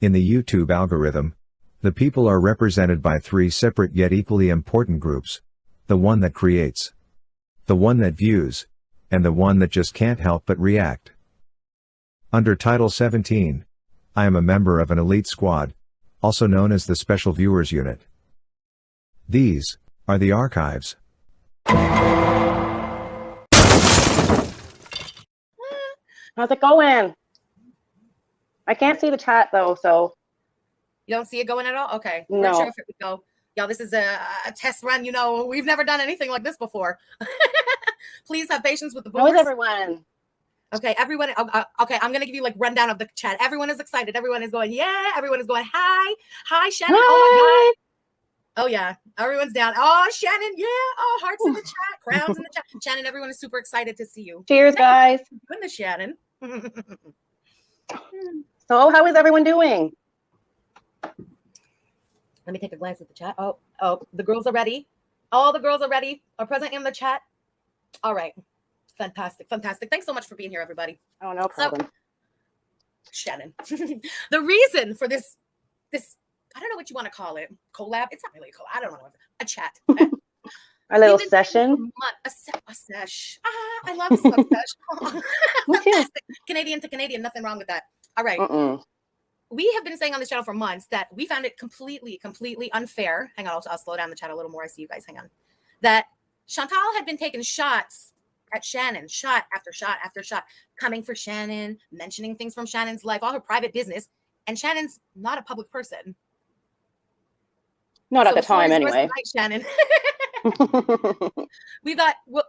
In the YouTube algorithm, the people are represented by three separate yet equally important groups: the one that creates, the one that views, and the one that just can't help but react. Under Title 17, I am a member of an elite squad, also known as the Special Viewers Unit. These are the archives. How's it going? I can't see the chat though, so. You don't see it going at all? Okay. No. We're sure if it would go. Y'all, this is a test run. You know, we've never done anything like this before. Please have patience with the boomers. How is everyone? Okay, everyone. Okay, I'm going to give you like rundown of the chat. Everyone is excited. Everyone is going, yeah. Everyone is going, hi. Hi, Shannon. Hi. Oh, my God. Oh, yeah. Everyone's down. Oh, Shannon. Yeah. Oh, hearts in the chat. Crowns in the chat. Shannon, everyone is super excited to see you. Cheers, guys. Goodness, Shannon. So how is everyone doing? Let me take a glance at the chat. Oh, the girls are ready. All the girls are ready, are present in the chat. All right. Fantastic. Fantastic. Thanks so much for being here, everybody. Oh, no problem. So, Shannon, the reason for this, I don't know what you want to call it. Collab. It's not really a collab. I don't know. A chat. Our little session. A sesh. I love a sesh. Fantastic. Canadian to Canadian. Nothing wrong with that. All right. We have been saying on this channel for months that we found it completely unfair. Hang on, I'll slow down the chat a little more. I see you guys. Hang on. That Chantal had been taking shots at Shannon, shot after shot after shot, coming for Shannon, mentioning things from Shannon's life, all her private business. And Shannon's not a public person. Not at the time, anyway. Shannon. We thought, well,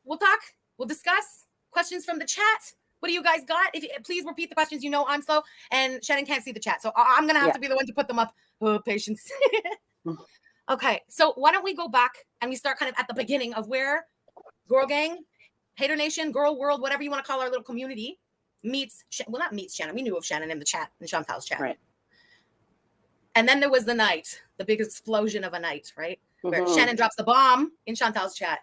we'll talk, we'll discuss questions from the chat. What do you guys got? If you, please repeat the questions. You know I'm slow, and Shannon can't see the chat, so I'm gonna have to be the one to put them up. Oh, patience. Okay, so why don't we go back and we start kind of at the beginning of where Gorl Gang, Hater Nation, Gorl World, whatever you want to call our little community, meets. Well, not meets Shannon. We knew of Shannon in the chat, in Chantal's chat. Right. And then there was the night, the big explosion of a night, right? Where Shannon drops the bomb in Chantal's chat.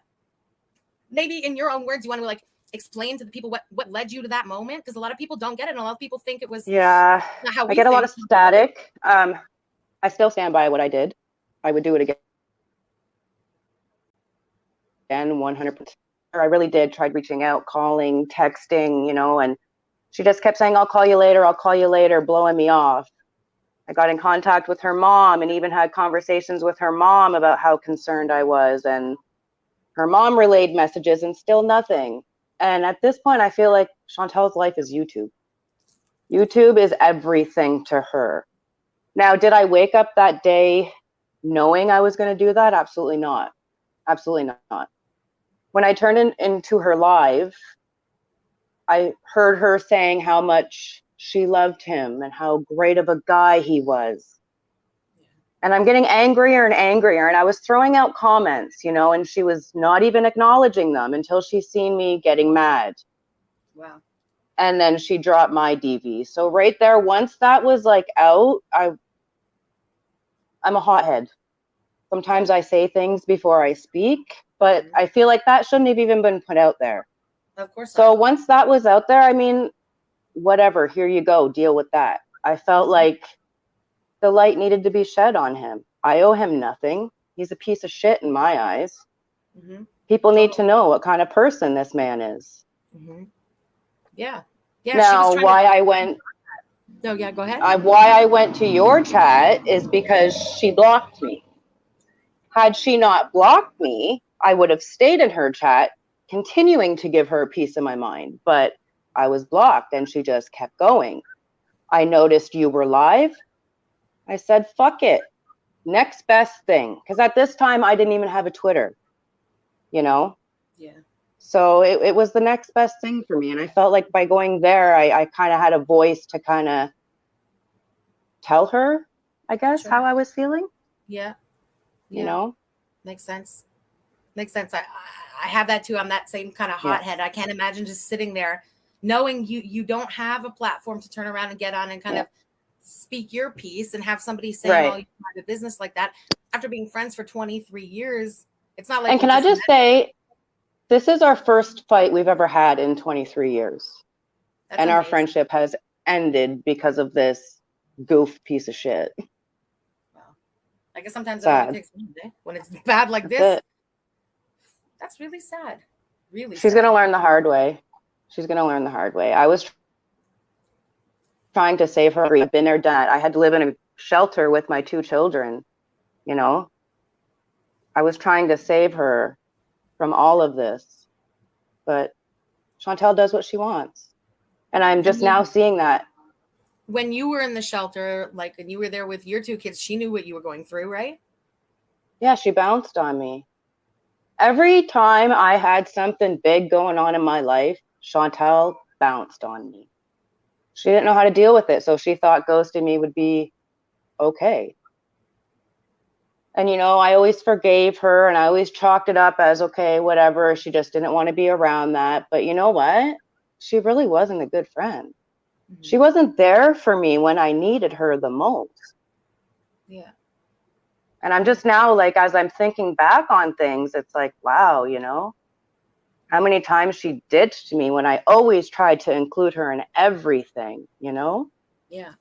Maybe in your own words, you want to explain to the people what led you to that moment, because a lot of people don't get it, and a lot of people think it was how I get a lot of static. I still stand by what I did. I would do it again 100%. I really did. Tried reaching out, calling, texting, and she just kept saying, I'll call you later, blowing me off. I got in contact with her mom and even had conversations with her mom about how concerned I was, and her mom relayed messages and still nothing. And at this point, I feel like Chantal's life is YouTube. YouTube is everything to her. Now, did I wake up that day knowing I was going to do that? Absolutely not. Absolutely not. When I turned into her live, I heard her saying how much she loved him and how great of a guy he was. And I'm getting angrier and angrier. And I was throwing out comments, and she was not even acknowledging them until she seen me getting mad. Wow. And then she dropped my DV. So right there, once that was out, I'm a hothead. Sometimes I say things before I speak, but I feel like that shouldn't have even been put out there. Of course. So once that was out there, whatever, here you go, deal with that. I felt like the light needed to be shed on him. I owe him nothing. He's a piece of shit in my eyes. People need to know what kind of person this man is. Yeah. Now, why I went... Oh, yeah, go ahead. Why I went to your chat is because she blocked me. Had she not blocked me, I would have stayed in her chat, continuing to give her a piece of my mind. But I was blocked, and she just kept going. I noticed you were live. I said, fuck it. Next best thing. Because at this time, I didn't even have a Twitter, Yeah. So it was the next best thing for me. And I felt like by going there, I kind of had a voice to kind of tell her, I guess, how I was feeling. Yeah. Makes sense. I have that too. I'm that same kind of hothead. I can't imagine just sitting there knowing you don't have a platform to turn around and get on and kind of speak your piece and have somebody say, well, you have a business like that. After being friends for 23 years, it's not like. And can I just say, this is our first fight we've ever had in 23 years. And our friendship has ended because of this goof piece of shit. Well, I guess sometimes it Sad. only takes one day when it's bad like this. That's it. That's really sad. Really She's sad. going to learn the hard way. She's going to learn the hard way. I was trying to save her. I've been there, done. I had to live in a shelter with my 2 children, you know? I was trying to save her from all of this, but Chantal does what she wants. And I'm just now seeing that. When you were in the shelter, like, and you were there with your 2 kids, she knew what you were going through, right? Yeah, she bounced on me. Every time I had something big going on in my life, Chantal bounced on me. She didn't know how to deal with it, so she thought ghosting me would be okay. And, you know, I always forgave her and I always chalked it up as, okay, whatever. She just didn't want to be around that. But you know what? She really wasn't a good friend. Mm-hmm. She wasn't there for me when I needed her the most. Yeah. And I'm just now, like, as I'm thinking back on things, it's like, wow, you know, how many times she ditched me when I always tried to include her in everything, you know? Yeah.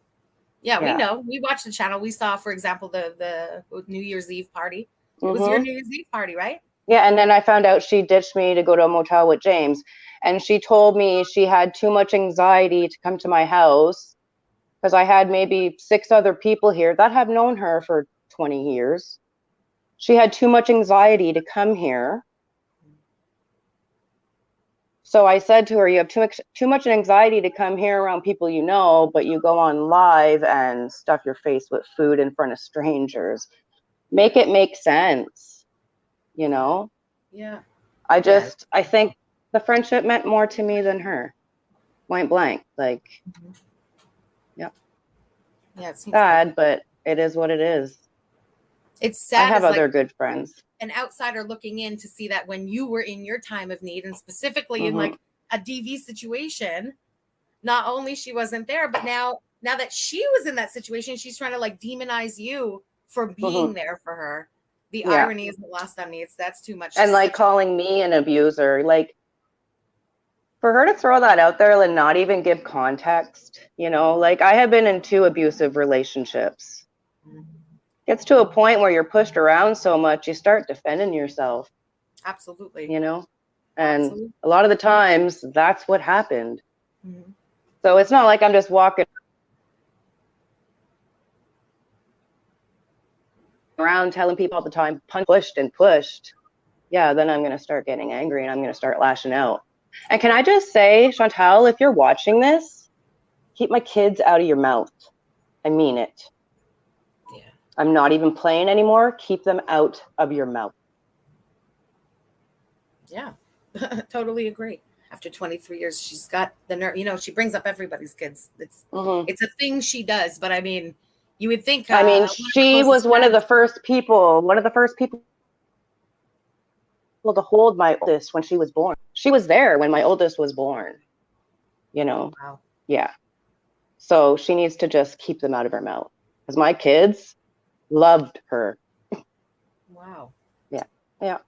Yeah, we know. We watched the channel. We saw, for example, the New Year's Eve party. It was your New Year's Eve party, right? Yeah, and then I found out she ditched me to go to a motel with James. And she told me she had too much anxiety to come to my house because I had maybe 6 other people here that have known her for 20 years. She had too much anxiety to come here. So I said to her, you have too much anxiety to come here around people you know, but you go on live and stuff your face with food in front of strangers. Make it make sense, you know? Yeah. I think the friendship meant more to me than her. Point blank. Like, yeah. Yeah, it seems sad, but it is what it is. It's sad. I have other good friends. An outsider looking in to see that when you were in your time of need, and specifically in like a DV situation, not only she wasn't there, but now that she was in that situation, she's trying to like demonize you for being there for her. The irony isn't lost on me. That's too much. And like calling me an abuser, like for her to throw that out there and not even give context, you know, like I have been in 2 abusive relationships. Gets to a point where you're pushed around so much, you start defending yourself. Absolutely. You know, and a lot of the times that's what happened. So it's not like I'm just walking around telling people all the time, pushed and pushed. Yeah, then I'm going to start getting angry and I'm going to start lashing out. And can I just say, Chantal, if you're watching this, keep my kids out of your mouth. I mean it. Yeah. I'm not even playing anymore. Keep them out of your mouth. Yeah, totally agree. After 23 years, she's got the nerve. You know, she brings up everybody's kids. It's a thing she does. But I mean, you would think. I mean, she was one of the first people to hold my oldest when she was born. She was there when my oldest was born. You know. Wow. Yeah. So she needs to just keep them out of her mouth. Because my kids loved her. Wow. Yeah. Yeah.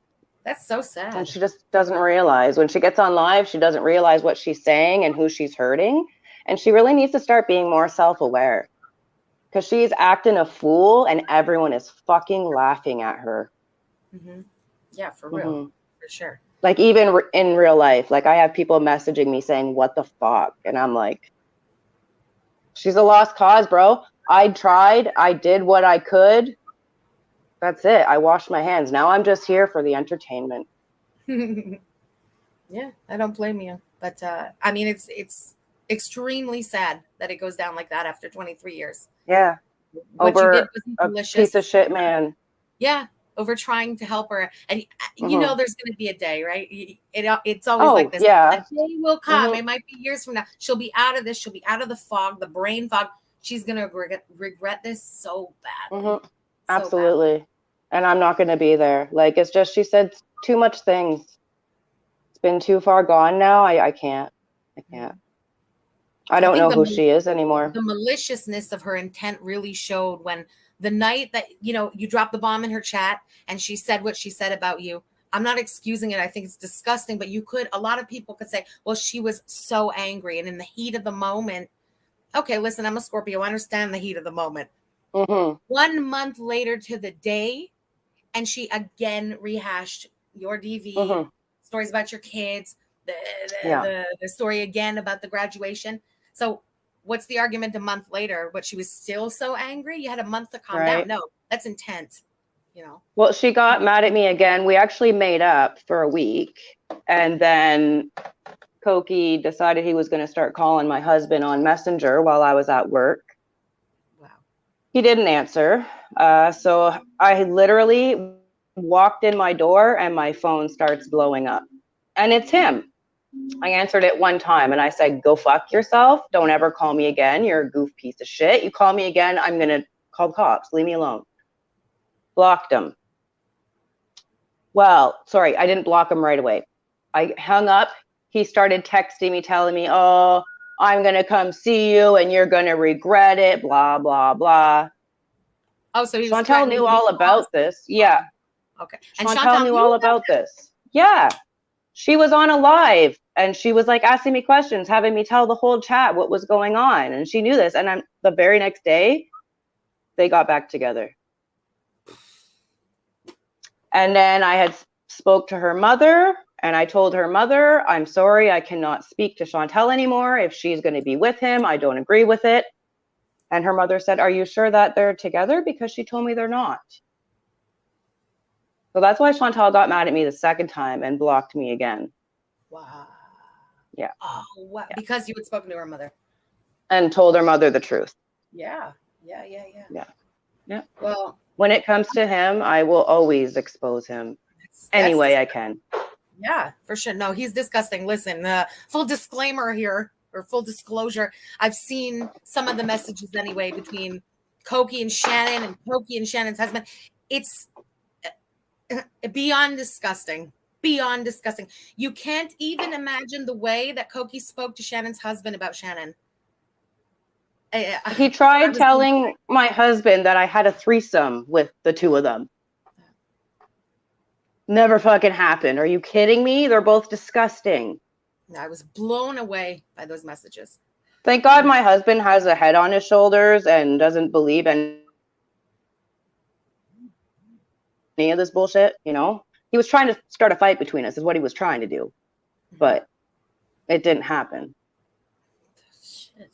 That's so sad. And she just doesn't realize. When she gets on live, she doesn't realize what she's saying and who she's hurting. And she really needs to start being more self-aware. Because she's acting a fool and everyone is fucking laughing at her. Yeah, for real. For sure. Like even in real life. Like I have people messaging me saying, what the fuck? And I'm like, she's a lost cause, bro. I tried. I did what I could. That's it. I washed my hands. Now I'm just here for the entertainment. Yeah, I don't blame you. But I mean, it's extremely sad that it goes down like that after 23 years. Yeah. What over you did was a malicious. Piece of shit man. Yeah. Over trying to help her. And you know, there's going to be a day, right? It's always like this. Yeah. A day will come. It might be years from now. She'll be out of this. She'll be out of the fog, the brain fog. She's going to regret this so badly. Absolutely. And I'm not going to be there. Like, it's just, she said too much things. It's been too far gone now. I can't. I don't know who she is anymore. The maliciousness of her intent really showed when the night that, you know, you dropped the bomb in her chat and she said what she said about you. I'm not excusing it. I think it's disgusting, but a lot of people could say, well, she was so angry. And in the heat of the moment, Okay, listen, I'm a Scorpio. I understand the heat of the moment. Mm-hmm. 1 month later to the day, and she again rehashed your DV, stories about your kids, the story again about the graduation. So what's the argument a month later? But she was still so angry? You had a month to calm down. No, that's intense, you know. Well, she got mad at me again. We actually made up for a week. And then Koki decided he was going to start calling my husband on Messenger while I was at work. Wow. He didn't answer. So I literally walked in my door and my phone starts blowing up. And it's him. I answered it one time and I said, go fuck yourself. Don't ever call me again. You're a goof piece of shit. You call me again, I'm going to call the cops. Leave me alone. Blocked him. Well, sorry, I didn't block him right away. I hung up. He started texting me, telling me, oh, I'm going to come see you and you're going to regret it, blah, blah, blah. Oh, so he was Chantal knew all about this. Yeah. Okay. And Chantal knew all about this. Yeah. She was on a live and she was like asking me questions, having me tell the whole chat what was going on. And she knew this. And the very next day, they got back together. And then I had spoke to her mother and I told her mother, I'm sorry, I cannot speak to Chantal anymore. If she's going to be with him, I don't agree with it. And her mother said, are you sure that they're together? Because she told me they're not. So that's why Chantal got mad at me the second time and blocked me again. Wow. Yeah. Oh, wow. Yeah. Because you had spoken to her mother. And told her mother the truth. Yeah. Well, when it comes to him, I will always expose him any way I can. Yeah, for sure. No, he's disgusting. Listen, full disclaimer here, or full disclosure. I've seen some of the messages anyway between Koki and Shannon and Koki and Shannon's husband. It's beyond disgusting. Beyond disgusting. You can't even imagine the way that Koki spoke to Shannon's husband about Shannon. He tried telling my husband that I had a threesome with the two of them. Never fucking happened. Are you kidding me? They're both disgusting. I was blown away by those messages. Thank God my husband has a head on his shoulders and doesn't believe in any of this bullshit, you know? He was trying to start a fight between us is what he was trying to do. But it didn't happen. Shit.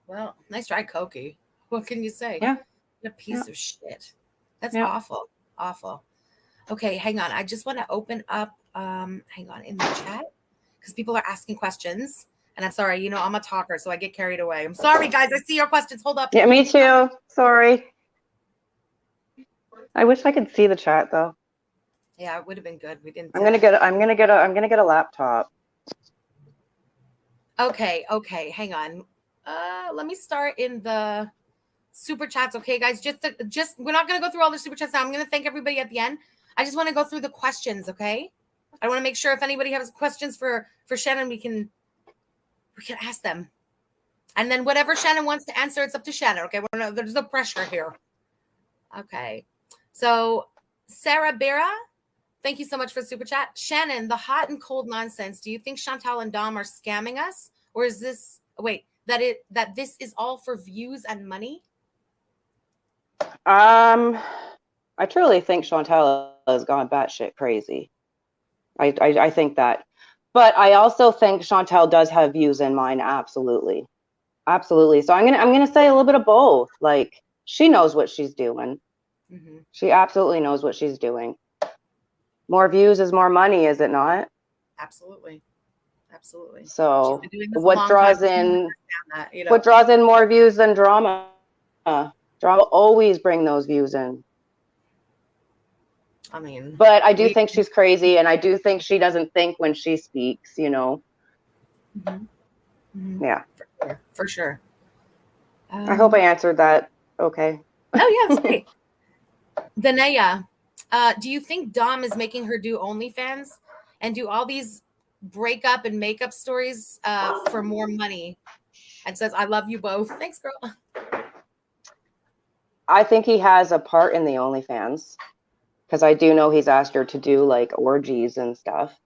Well, nice try, Koki. What can you say? Yeah. What a piece of shit. That's awful. Awful. Okay, hang on. I just want to open up, hang on, in the chat, because people are asking questions. And I'm sorry, you know, I'm a talker, so I get carried away. I'm sorry, guys. I see your questions. Hold up. Yeah, me too. Sorry. I wish I could see the chat though. Yeah, it would have been good. We didn't. I'm gonna get a laptop. Okay. Hang on. Let me start in the super chats. Okay, guys. Just we're not gonna go through all the super chats now. I'm gonna thank everybody at the end. I just want to go through the questions. Okay. I want to make sure if anybody has questions for Shannon, we can ask them. And then whatever Shannon wants to answer, it's up to Shannon. Okay. There's no pressure here. Okay. So Sarah Bera, thank you so much for the super chat. Shannon, the hot and cold nonsense. Do you think Chantal and Dom are scamming us? Or is this, that this is all for views and money? I truly think Chantal has gone batshit crazy. I think that. But I also think Chantal does have views in mind. Absolutely. Absolutely. So I'm gonna say a little bit of both. Like, she knows what she's doing. Mm-hmm. She absolutely knows what she's doing. More views is more money, is it not? Absolutely. Absolutely. So what draws in more views than drama? Drama always bring those views in. I mean, but I do think she's crazy, and I do think she doesn't think when she speaks, you know. Mm-hmm. Mm-hmm. Yeah, for sure. I hope I answered that. Okay. Oh yeah, that's great. Danaya, do you think Dom is making her do OnlyFans and do all these breakup and makeup stories for more money? And says, "I love you both." Thanks, girl. I think he has a part in the OnlyFans. Because I do know he's asked her to do like orgies and stuff.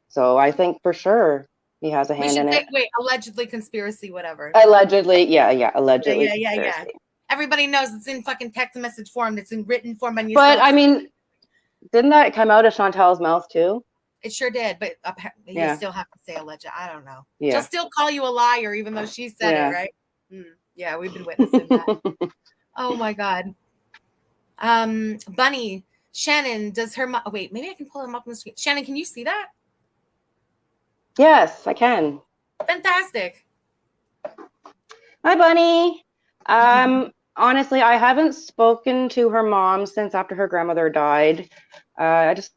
So I think for sure He has a hand in it. Wait, allegedly conspiracy, whatever. Allegedly, yeah, allegedly. Yeah. Everybody knows it's in fucking text message form. It's in written form. And but I mean, didn't that come out of Chantal's mouth too? It sure did, but you still have to say alleged. I don't know. Yeah. She'll still call you a liar, even though she said it, right? Yeah, we've been witnessing that. Oh my God. Bunny, Shannon, does her wait, maybe I can pull him up on the screen. Shannon, can you see that? Yes, I can. Fantastic. Hi, Bunny. Honestly, I haven't spoken to her mom since after her grandmother died. I just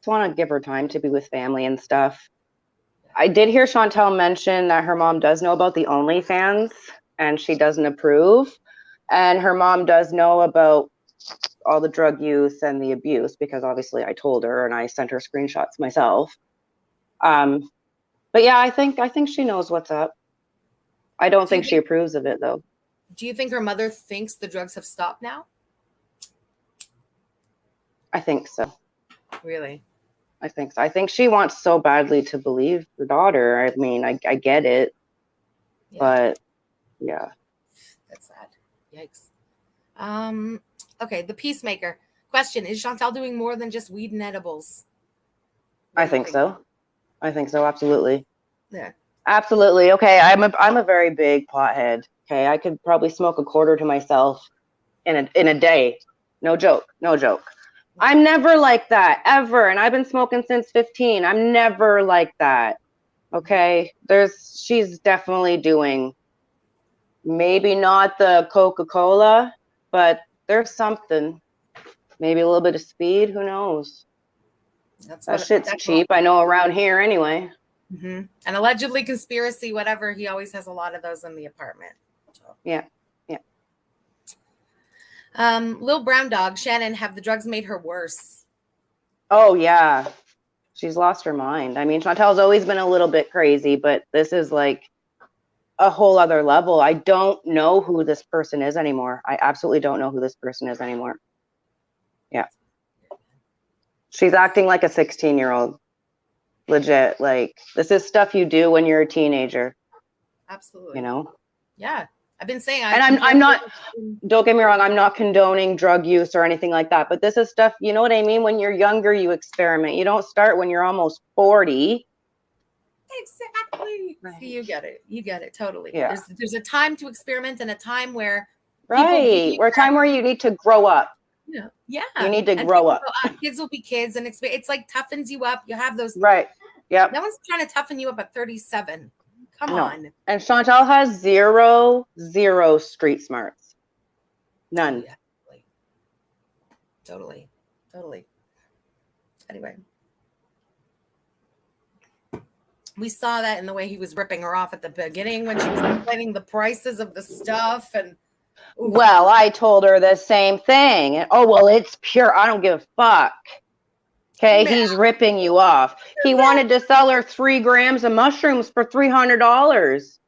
want to give her time to be with family and stuff. I did hear Chantal mention that her mom does know about the OnlyFans and she doesn't approve. And her mom does know about all the drug use and the abuse because obviously I told her and I sent her screenshots myself. But yeah, I think she knows what's up. I don't think she approves of it though. Do you think her mother thinks the drugs have stopped now? I think so. Really? I think so. I think she wants so badly to believe her daughter. I mean, I get it. Yeah. But yeah. That's sad. Yikes. Okay, the Peacemaker. Question, is Chantal doing more than just weed and edibles? I think so. I think so, absolutely. Yeah. Absolutely. Okay, I'm a very big pothead. Okay, I could probably smoke a quarter to myself in a day. No joke. I'm never like that ever, and I've been smoking since 15. I'm never like that. Okay, she's definitely doing maybe not the Coca-Cola, but there's something. Maybe a little bit of speed. Who knows? That shit's cheap. I know around here anyway. Mm-hmm. And allegedly conspiracy, whatever. He always has a lot of those in the apartment. So. Yeah. Lil Brown Dog, Shannon, have the drugs made her worse? Oh yeah, she's lost her mind. I mean, Chantal's always been a little bit crazy, but this is like a whole other level. I don't know who this person is anymore. I absolutely don't know who this person is anymore. Yeah. She's acting like a 16-year-old. Legit. Like, this is stuff you do when you're a teenager. Absolutely. You know? Yeah. I've been saying, I'm not, don't get me wrong, I'm not condoning drug use or anything like that, but this is stuff, you know what I mean? When you're younger, you experiment. You don't start when you're almost 40. Exactly. Right. See, you get it totally. Yeah. There's a time to experiment and a time where a time where you need to grow up. Yeah. You need to grow up. Kids will be kids, and it's like toughens you up. You have those. Right. Yeah. No one's trying to toughen you up at 37. Come on. And Chantal has zero street smarts. None. Yeah. Totally. Anyway. We saw that in the way he was ripping her off at the beginning when she was complaining the prices of the stuff. And well, I told her the same thing. And, oh, well, it's pure. I don't give a fuck. Okay, he's ripping you off. He wanted to sell her 3 grams of mushrooms for $300.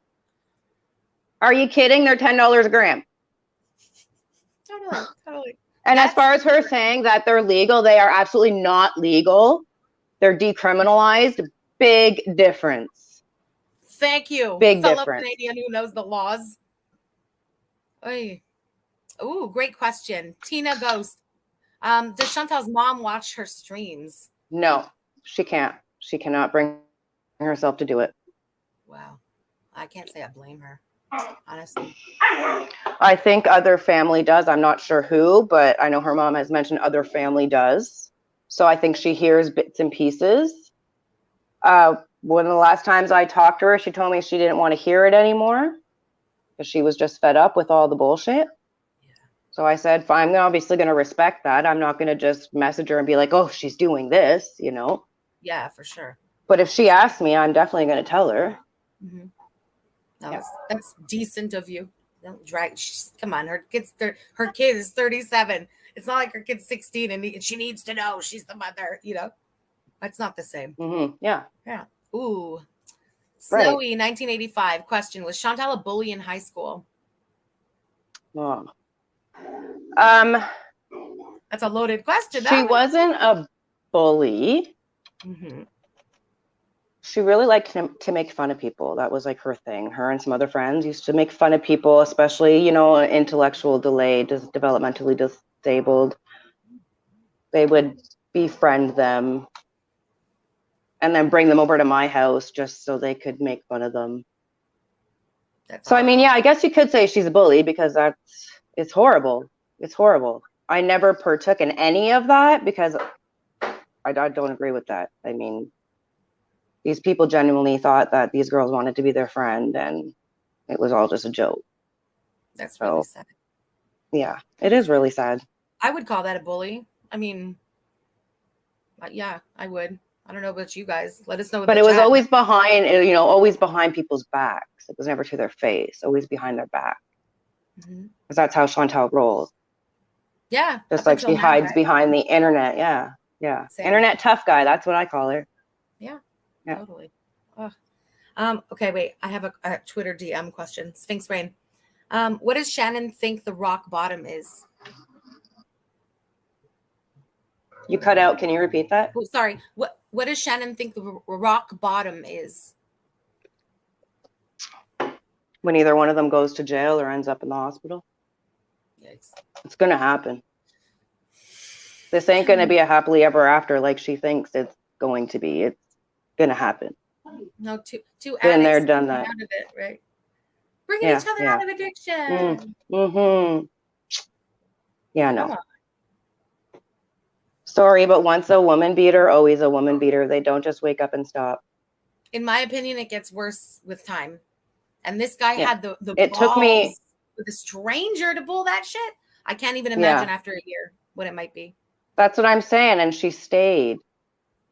Are you kidding? They're $10 a gram. Totally. And as far as her saying that they're legal, they are absolutely not legal. They're decriminalized. Big difference. Thank you. Big fellow difference. Canadian who knows the laws. Oy. Ooh, great question. Tina Ghost. Does Chantal's mom watch her streams? No, she can't. She cannot bring herself to do it. Wow. I can't say I blame her, honestly. I think other family does. I'm not sure who, but I know her mom has mentioned other family does. So I think she hears bits and pieces. One of the last times I talked to her, she told me she didn't want to hear it anymore because she was just fed up with all the bullshit. So I said, fine, I'm obviously going to respect that. I'm not going to just message her and be like, oh, she's doing this, you know? Yeah, for sure. But if she asks me, I'm definitely going to tell her. Mm-hmm. No, that's decent of you. Don't drag. Come on, her kid is 37. It's not like her kid's 16 and she needs to know she's the mother, you know? That's not the same. Mm-hmm. Yeah. Ooh. Snowy, 1985. Question, was Chantal a bully in high school? Oh. That's a loaded question. She wasn't a bully. Mm-hmm. She really liked to make fun of people. That was like her thing. Her and some other friends used to make fun of people, especially, you know, intellectual delayed, just developmentally disabled. They would befriend them and then bring them over to my house just so they could make fun of them. That's so awful. I mean, yeah, I guess you could say she's a bully because it's horrible. It's horrible. I never partook in any of that because I don't agree with that. I mean, these people genuinely thought that these girls wanted to be their friend, and it was all just a joke. That's really sad. Yeah, it is really sad. I would call that a bully. I mean, yeah, I would. I don't know about you guys. Let us know. But it was always behind, you know, always behind people's backs. It was never to their face, always behind their back. Because that's how Chantal rolls. Yeah. Just like she hides behind the internet. Yeah. Yeah. Same. Internet tough guy. That's what I call her. Yeah. Totally. Oh. Okay, wait. I have a Twitter DM question. Sphinx Rain. What does Shannon think the rock bottom is? You cut out. Can you repeat that? Oh, sorry. What does Shannon think the rock bottom is? When either one of them goes to jail or ends up in the hospital. Yikes. It's going to happen. This ain't going to be a happily ever after like she thinks it's going to be. It's going to happen. No, two been there, done that. Out of it, right? Bringing each other out of addiction. Yeah, no. Sorry, but once a woman beater, always a woman beater. They don't just wake up and stop. In my opinion, it gets worse with time. And this guy had the it balls took me with a stranger to pull that shit. I can't even imagine after a year what it might be. That's what I'm saying. And she stayed.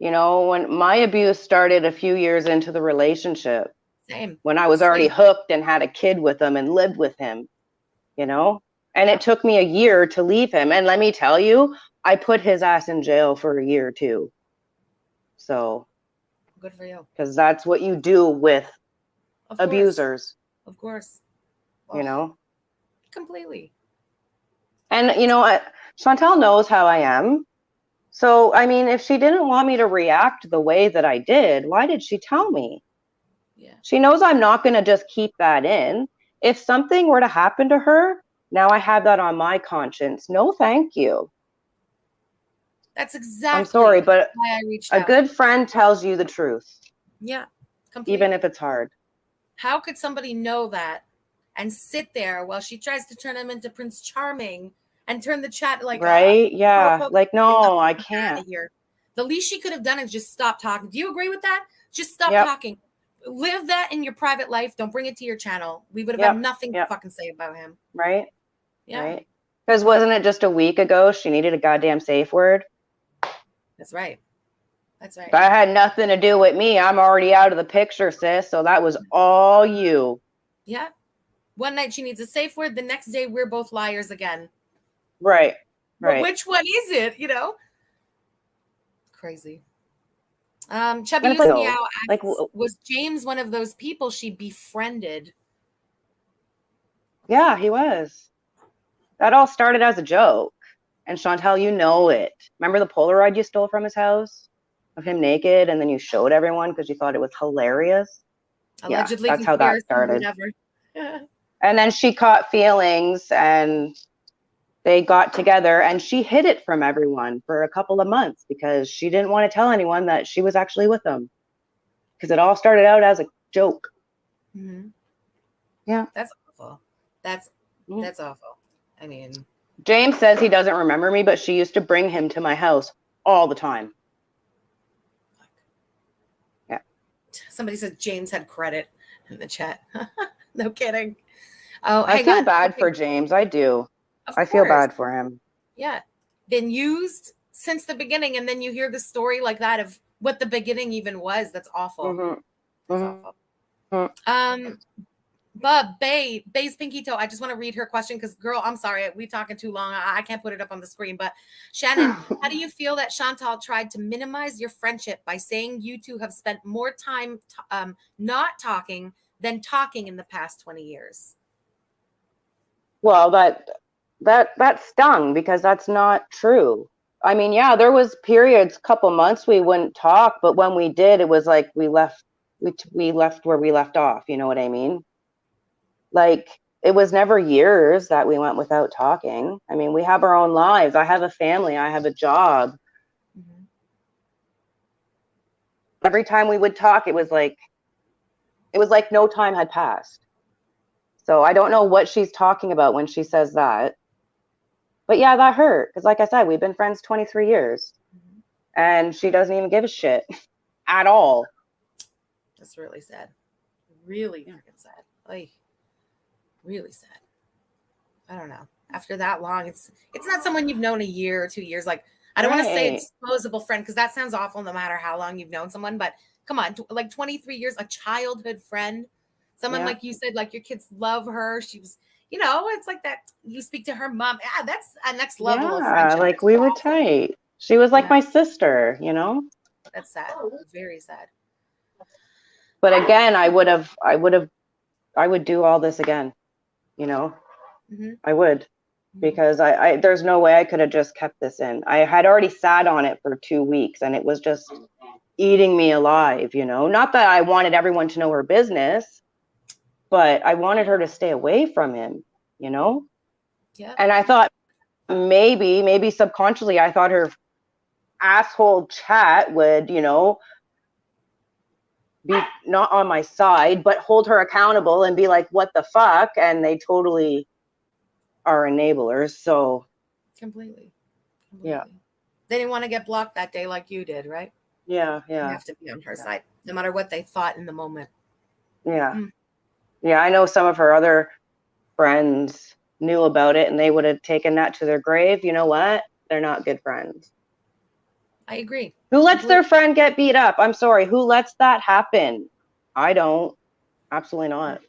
You know, when my abuse started a few years into the relationship. Same. When I was already hooked and had a kid with him and lived with him, you know, and it took me a year to leave him. And let me tell you, I put his ass in jail for a year too. So good for you. Because that's what you do with abusers. Of course. You know? Completely. And you know, Chantal knows how I am. So, I mean, if she didn't want me to react the way that I did, why did she tell me? Yeah. She knows I'm not going to just keep that in. If something were to happen to her, now I have that on my conscience. No, thank you. That's exactly. I'm sorry, but why I reached out. A good friend tells you the truth. Yeah, completely. Even if it's hard. How could somebody know that and sit there while she tries to turn him into Prince Charming and turn the chat like right? Yeah, like no, I can't. Here. The least she could have done is just stop talking. Do you agree with that? Just stop talking. Live that in your private life. Don't bring it to your channel. We would have had nothing to fucking say about him. Right? Yeah. Right. Because wasn't it just a week ago she needed a goddamn safe word? That's right. That's right. That had nothing to do with me. I'm already out of the picture, sis. So that was all you. Yeah. One night she needs a safe word. The next day we're both liars again. Right. Right. But which one is it? You know? Crazy. Chubby Meow asks, was James one of those people she befriended? Yeah, he was. That all started as a joke. And Chantal, you know it. Remember the Polaroid you stole from his house? Of him naked, and then you showed everyone because you thought it was hilarious? Allegedly, that's how that started. Yeah. And then she caught feelings, and they got together, and she hid it from everyone for a couple of months because she didn't want to tell anyone that she was actually with them. Because it all started out as a joke. Mm-hmm. Yeah. That's awful. That's awful. I mean, James says he doesn't remember me, but she used to bring him to my house all the time. Yeah. Somebody says James had credit in the chat. No kidding. Oh, I feel bad for James. I do. I feel bad for him. Yeah. Been used since the beginning, and then you hear the story like that of what the beginning even was. That's awful. Mm-hmm. That's awful. Mm-hmm. Bay's Pinky Toe. I just want to read her question because, girl, I'm sorry. We talking too long. I can't put it up on the screen. But Shannon, how do you feel that Chantal tried to minimize your friendship by saying you two have spent more time not talking than talking in the past 20 years? Well, that stung because that's not true. I mean, yeah, there was periods, couple months we wouldn't talk, but when we did, it was like we left where we left off. You know what I mean? Like, it was never years that we went without talking. I mean, we have our own lives. I have a family. I have a job. Mm-hmm. Every time we would talk, it was like no time had passed. So I don't know what she's talking about when she says that. But yeah, that hurt. Because like I said, we've been friends 23 years. Mm-hmm. And she doesn't even give a shit at all. That's really sad. Really freaking sad. Like, really sad. I don't know. After that long, it's not someone you've known a year or 2 years. Like, I don't want to say disposable friend, because that sounds awful no matter how long you've known someone. But come on, like 23 years, a childhood friend. Someone like you said, like your kids love her. She was, you know, it's like that. You speak to her mom. Yeah, that's a next level of friendship. Like we were tight. She was like my sister, you know? That's sad. Very sad. But again, I would do all this again, you know? Mm-hmm. I would, because I there's no way I could have just kept this in. I had already sat on it for 2 weeks and it was just eating me alive, you know? Not that I wanted everyone to know her business, but I wanted her to stay away from him, you know? Yeah. And I thought maybe subconsciously, I thought her asshole chat would, you know, be not on my side, but hold her accountable and be like, what the fuck? And they totally are enablers. So completely. Yeah. They didn't want to get blocked that day like you did, right? Yeah. You have to be on her side, no matter what they thought in the moment. Yeah. Yeah, I know some of her other friends knew about it and they would have taken that to their grave. You know what? They're not good friends. I agree. Who lets their friend get beat up? I'm sorry. Who lets that happen? I don't. Absolutely not.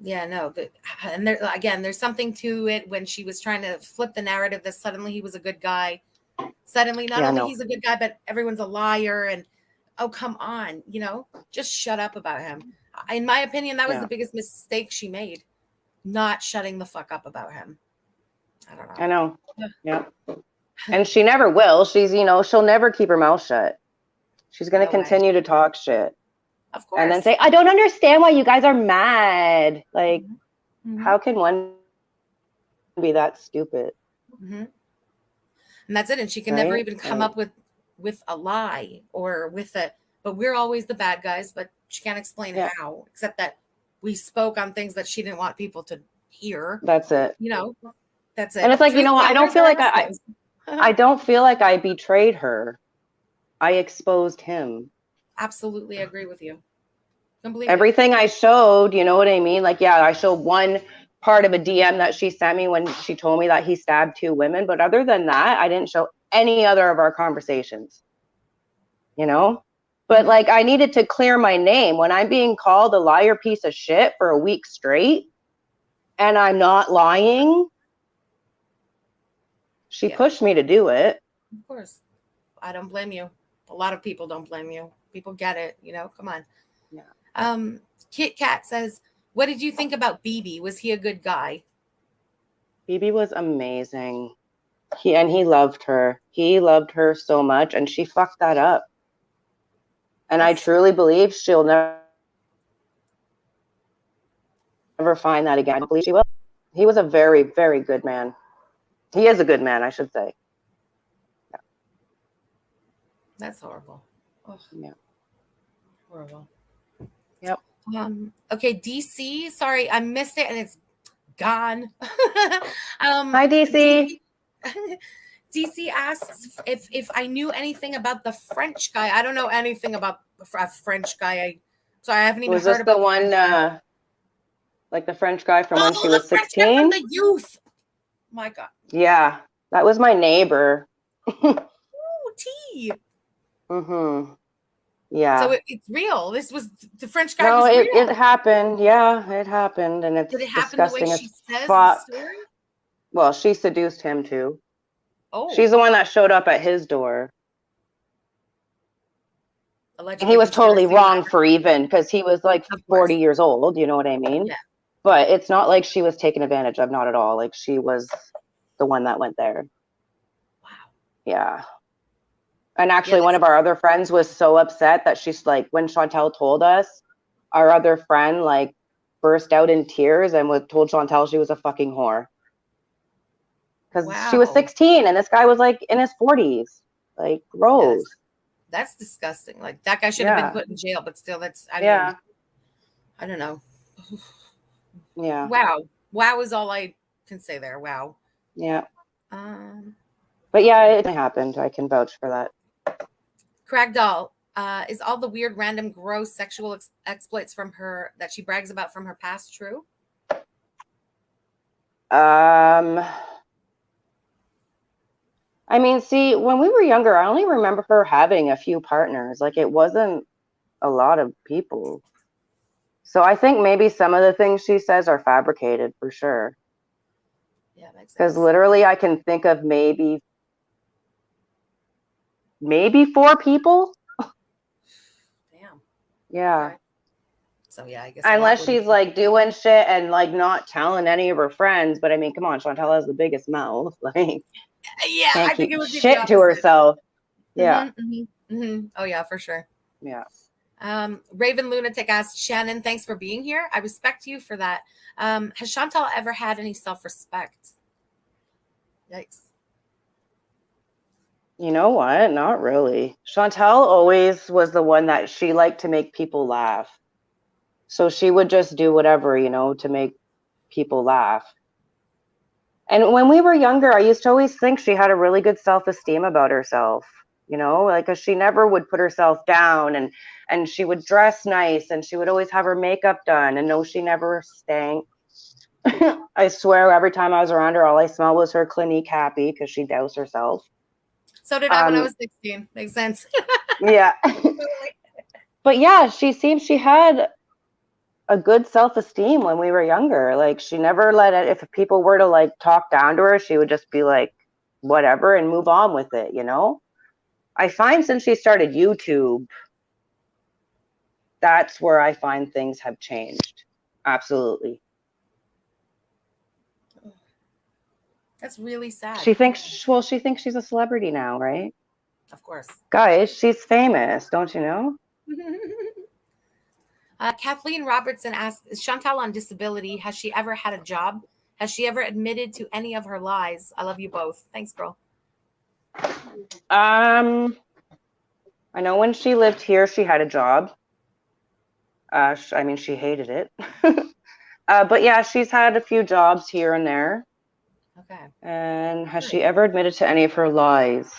Yeah, no. And there, again, there's something to it when she was trying to flip the narrative that suddenly he was a good guy. Suddenly, not only he's a good guy, but everyone's a liar. And oh, come on, you know, just shut up about him. In my opinion, that was the biggest mistake she made, not shutting the fuck up about him. I don't know. I know. Yeah. And she never will. She's, you know, she'll never keep her mouth shut. She's going to continue to talk shit. Of course. And then say, I don't understand why you guys are mad. Like, how can one be that stupid? And that's it. And she can never even come up with a lie or with a, but we're always the bad guys, but she can't explain how, except that we spoke on things that she didn't want people to hear. That's it. You know, that's it. And it's like, you know what? I don't feel like I don't feel like I betrayed her. I exposed him. Absolutely agree with you. Completely. Everything I showed, you know what I mean? Like, yeah, I showed one part of a DM that she sent me when she told me that he stabbed 2 women. But other than that, I didn't show any other of our conversations, you know? But like, I needed to clear my name when I'm being called a liar piece of shit for a week straight and I'm not lying. She pushed me to do it. Of course. I don't blame you. A lot of people don't blame you. People get it, you know, come on. Yeah. Kit Kat says, what did you think about BB? Was he a good guy? BB was amazing. He loved her. He loved her so much and she fucked that up. And I truly believe she'll never find that again. I believe she will. He was a very, very good man. He is a good man, I should say. Yeah. That's horrible. Oh, yeah. Horrible. Yep. Okay, DC. Sorry, I missed it and it's gone. Hi, DC. DC asks if I knew anything about the French guy. I don't know anything about a French guy. I haven't even heard about the one, like the French guy from when she was 16? The youth. My God. Yeah, that was my neighbor. Ooh, T. Yeah. So it's real. This was the French guy. No, was real. It happened. Yeah, it happened, and it's disgusting as fuck. Well, she seduced him too. Oh. She's the one that showed up at his door. Allegedly, and he was totally wrong for even because he was like 40 years old. You know what I mean? Yeah. But it's not like she was taken advantage of. Not at all. Like she was the one that went there. Wow. Yeah. And actually, one of our other friends was so upset that she's like, when Chantal told us, our other friend like burst out in tears and told Chantal she was a fucking whore. Because she was 16 and this guy was like in his 40s. Like, gross. Yeah, that's disgusting. Like, that guy should have been put in jail, but still, I mean, I don't know. Yeah. Wow is all I can say there. Wow. Yeah. But yeah, it happened. I can vouch for that. Cragdoll, is all the weird, random, gross sexual exploits from her that she brags about from her past true? I mean, see, when we were younger, I only remember her having a few partners. Like, it wasn't a lot of people. So I think maybe some of the things she says are fabricated for sure. Yeah, makes sense. Because literally I can think of maybe 4 people. Damn. Yeah. Okay. So yeah, I guess unless she's like doing shit and like not telling any of her friends. But I mean, come on, Chantal has the biggest mouth. Like, yeah, can't I think it would be shit to herself. Yeah. Oh yeah, for sure. Yeah. Raven Lunatic asked, Shannon, thanks for being here. I respect you for that. Has Chantal ever had any self-respect? Yikes. You know what? Not really. Chantal always was the one that she liked to make people laugh. So she would just do whatever, you know, to make people laugh. And when we were younger, I used to always think she had a really good self-esteem about herself, you know, like, 'cause she never would put herself down, and she would dress nice, and she would always have her makeup done, and no, she never stank. I swear every time I was around her, all I smelled was her Clinique Happy, because she doused herself. So did I when I was 16. Makes sense. Yeah. But yeah, she had a good self-esteem when we were younger. Like, she never let it, if people were to like talk down to her, she would just be like, whatever, and move on with it, you know? I find since she started YouTube, that's where I find things have changed. Absolutely. That's really sad. She thinks she's a celebrity now, right? Of course. Guys, she's famous, don't you know? Kathleen Robertson asks, is Chantal on disability? Has she ever had a job? Has she ever admitted to any of her lies? I love you both. Thanks, girl. I know when she lived here, she had a job. I mean, she hated it. But yeah, she's had a few jobs here and there. Okay. And has she ever admitted to any of her lies?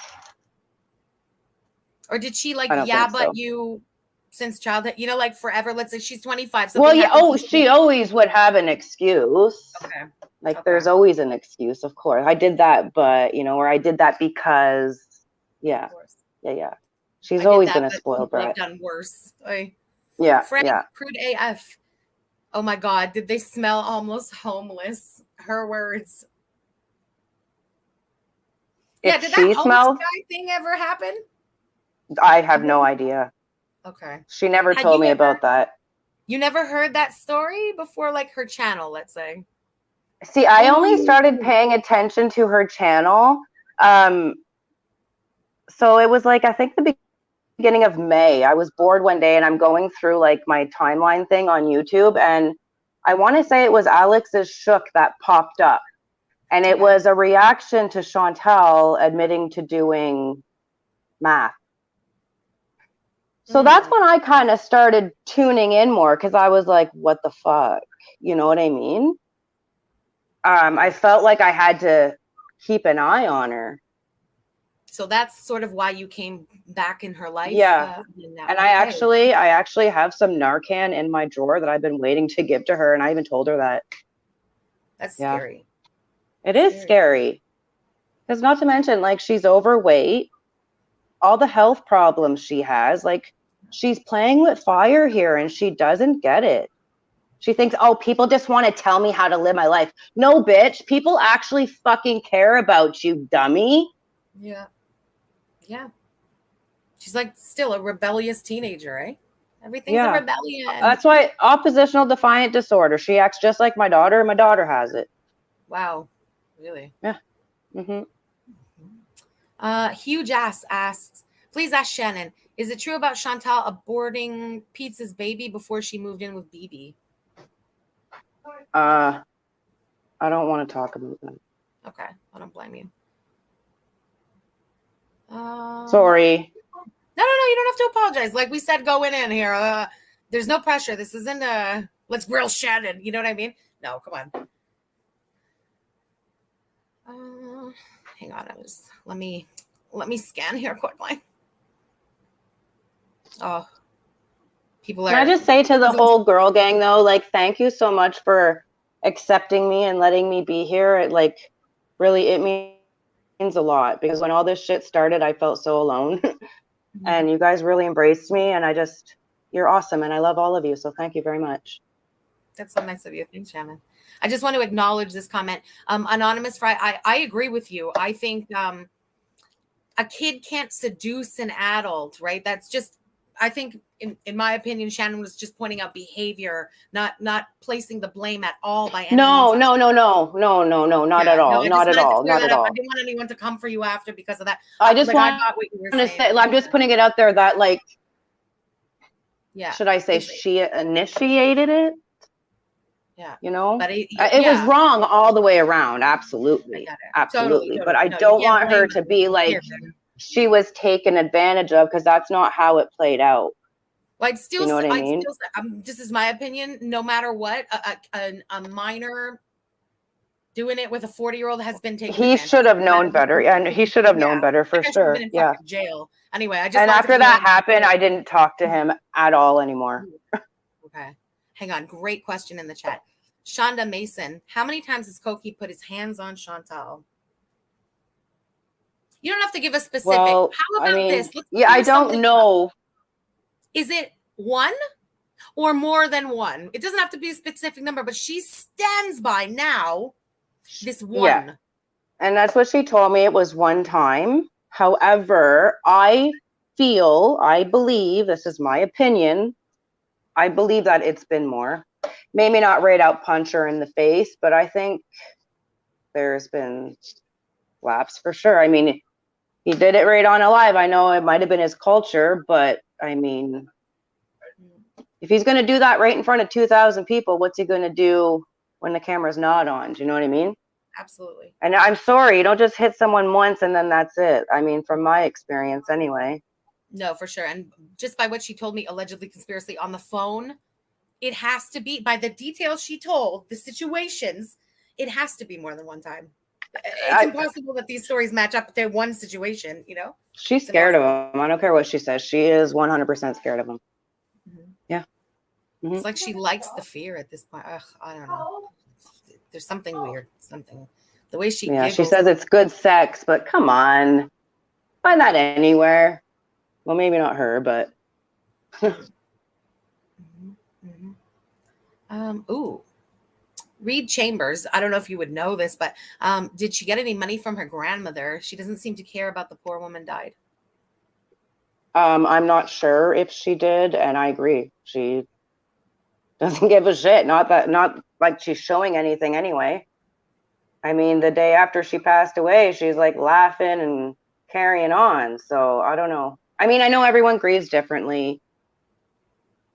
Or did she like but you since childhood? You know, like forever. Let's say she's 25. Well, yeah. She always would have an excuse. Okay. Like, there's always an excuse, of course. I did that, but you know, or I did that because, yeah. Of course. Yeah. She's always been a spoiled brat. I've done worse. Yeah. Frank, yeah. Crude AF. Oh my God, did they smell almost homeless? Her words. Did that homeless guy thing ever happen? I have no idea. Okay. She never told me about that. You never heard that story before, like her channel, let's say? See, I only started paying attention to her channel. So it was like, I think the beginning of May. I was bored one day and I'm going through like my timeline thing on YouTube, and I want to say it was Alex's Shook that popped up. And it was a reaction to Chantal admitting to doing math. So that's when I kind of started tuning in more, because I was like, what the fuck? You know what I mean? I felt like I had to keep an eye on her. So that's sort of why you came back in her life. Yeah. And I actually have some Narcan in my drawer that I've been waiting to give to her. And I even told her that. That's scary. It is scary. Because not to mention, like, she's overweight, all the health problems she has, like, she's playing with fire here and she doesn't get it. She thinks, oh, people just want to tell me how to live my life. No, bitch. People actually fucking care about you, dummy. Yeah. Yeah. She's like still a rebellious teenager, right? Everything's a rebellion. That's why oppositional defiant disorder. She acts just like my daughter, and my daughter has it. Wow. Really? Yeah. Huge Ass asks, please ask Shannon, is it true about Chantal aborting Pete's baby before she moved in with BB? I don't want to talk about that. Okay, I don't blame you. Sorry. No, you don't have to apologize. Like we said, going in here. There's no pressure. This isn't let's grill Shannon. You know what I mean? No, come on. Hang on. Let me scan here quickly. Oh, people are. Can I just say to the whole girl gang though, like, thank you so much for accepting me and letting me be here. It means a lot, because when all this shit started, I felt so alone. And you guys really embraced me, and you're awesome, and I love all of you. So thank you very much. That's so nice of you. Thanks, Shannon. I just want to acknowledge this comment. Anonymous Fry, I agree with you. I think a kid can't seduce an adult, right? That's just, I think, in my opinion, Shannon was just pointing out behavior, not placing the blame at all by anyone. No, not at all. Not at all. Not at all. I didn't want anyone to come for you after because of that. I just want to say, I'm just putting it out there that, like, should I say she initiated it? Yeah. You know, but it was wrong all the way around. Absolutely. Totally. But I don't want her to be like she was taken advantage of, because that's not how it played out. Well, you know what I mean? This is my opinion. No matter what, a minor doing it with a 40-year-old has been taken. He should have known better, and he should have known better for sure. Been in jail. Anyway, and after that happened, I didn't talk to him at all anymore. Okay, hang on. Great question in the chat. Shonda Mason, how many times has Koki put his hands on Chantal? You don't have to give a specific. Well, how about this? I don't know. Is it one or more than one? It doesn't have to be a specific number, but she stands by now this one. Yeah. And that's what she told me. It was one time. However, I believe, this is my opinion, I believe that it's been more. Maybe not right out punch her in the face, but I think there's been slaps for sure. I mean, he did it right on a live. I know it might have been his culture, but I mean, if he's going to do that right in front of 2,000 people, what's he going to do when the camera's not on? Do you know what I mean? Absolutely. And I'm sorry, you don't just hit someone once and then that's it. I mean, from my experience anyway. No, for sure. And just by what she told me, allegedly conspiracy on the phone, it has to be, by the details she told, the situations, it has to be more than one time. It's impossible that these stories match up to one situation, you know? She's scared of him. I don't care what she says. She is 100% scared of him. Mm-hmm. Yeah. Mm-hmm. It's like she likes the fear at this point. Ugh, I don't know. There's something weird. Something. The way she giggles. She says it's good sex, but come on. Find that anywhere. Well, maybe not her, but. Ooh. Reed Chambers, I don't know if you would know this, but did she get any money from her grandmother? She doesn't seem to care about the poor woman died. I'm not sure if she did, and I agree. She doesn't give a shit. Not like she's showing anything anyway. I mean, the day after she passed away, she's like laughing and carrying on. So I don't know. I mean, I know everyone grieves differently,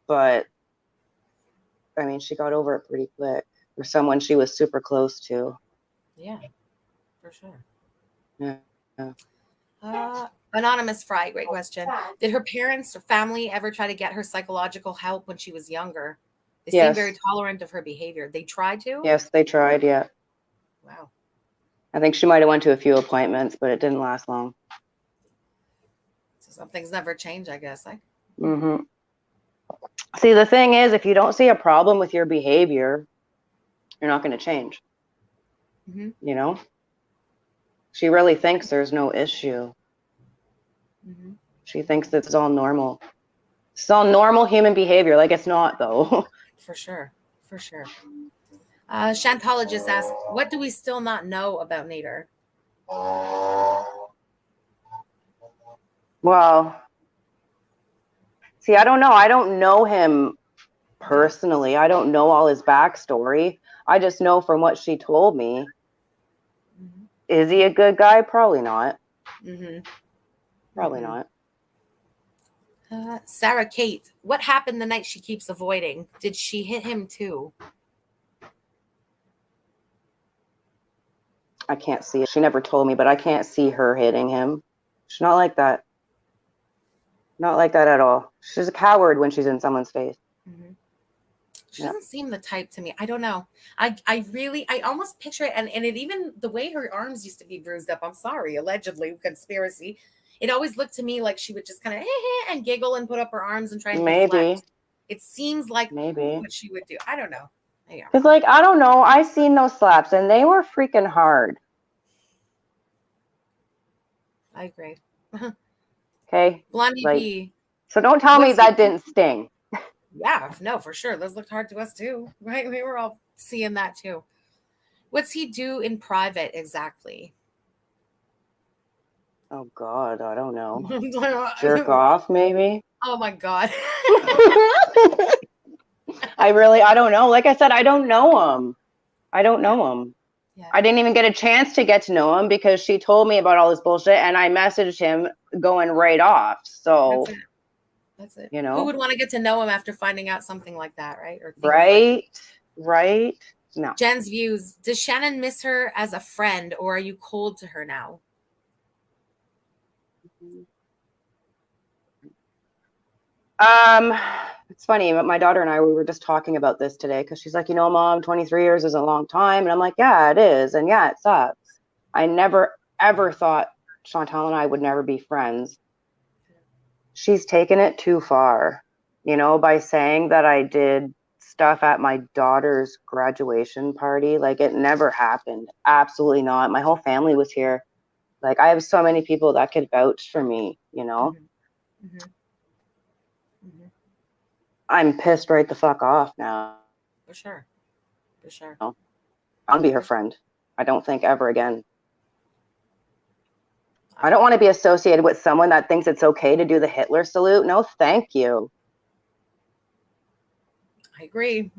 but I mean, she got over it pretty quick. For someone she was super close to. Yeah, for sure. Yeah. Anonymous Fry, great question. Did her parents or family ever try to get her psychological help when she was younger? They seemed very tolerant of her behavior. They tried to? Yes, they tried, yeah. Wow. I think she might have went to a few appointments, but it didn't last long. So some things never change, I guess. Mm-hmm. See, the thing is, if you don't see a problem with your behavior, you're not going to change. Mm-hmm. You know? She really thinks there's no issue. Mm-hmm. She thinks it's all normal. It's all normal human behavior. Like, it's not, though. For sure. For sure. Chantal just asked, what do we still not know about Nader? Well, see, I don't know. I don't know him personally. I don't know all his backstory. I just know from what she told me. Is he a good guy? Probably not. Mm-hmm. Probably not. Sarah Kate, what happened the night she keeps avoiding? Did she hit him too? I can't see it. She never told me, but I can't see her hitting him. She's not like that. Not like that at all. She's a coward when she's in someone's face. Mm-hmm. She doesn't seem the type to me. I don't know. I almost picture it, and it even the way her arms used to be bruised up. I'm sorry, allegedly, conspiracy. It always looked to me like she would just kind of and giggle and put up her arms and try and deflect. It seems like what she would do. I don't know. Because, like, I don't know. I seen those slaps, and they were freaking hard. I agree. Okay. Blondie B. So don't tell me that didn't sting. Yeah, no, for sure. Those looked hard to us too, right? We were all seeing that too. What's he do in private exactly? Oh God, I don't know. Jerk off, maybe. Oh my God. I don't know. Like I said, I don't know him. I don't know him. Yeah. I didn't even get a chance to get to know him because she told me about all this bullshit and I messaged him going right off. So that's it. You know, who would want to get to know him after finding out something like that, right? Or right. No. Jen's views. Does Shannon miss her as a friend, or are you cold to her now? It's funny, but my daughter and I, we were just talking about this today because she's like, Mom, 23 years is a long time. And I'm like, yeah, it is. And yeah, it sucks. I never, ever thought Chantal and I would never be friends. She's taken it too far, by saying that I did stuff at my daughter's graduation party. Like, it never happened. Absolutely not. My whole family was here. Like, I have so many people that could vouch for me, Mm-hmm. Mm-hmm. I'm pissed right the fuck off now. For sure. I'll be her friend. I don't think ever again. I don't want to be associated with someone that thinks it's okay to do the Hitler salute. No, thank you. I agree.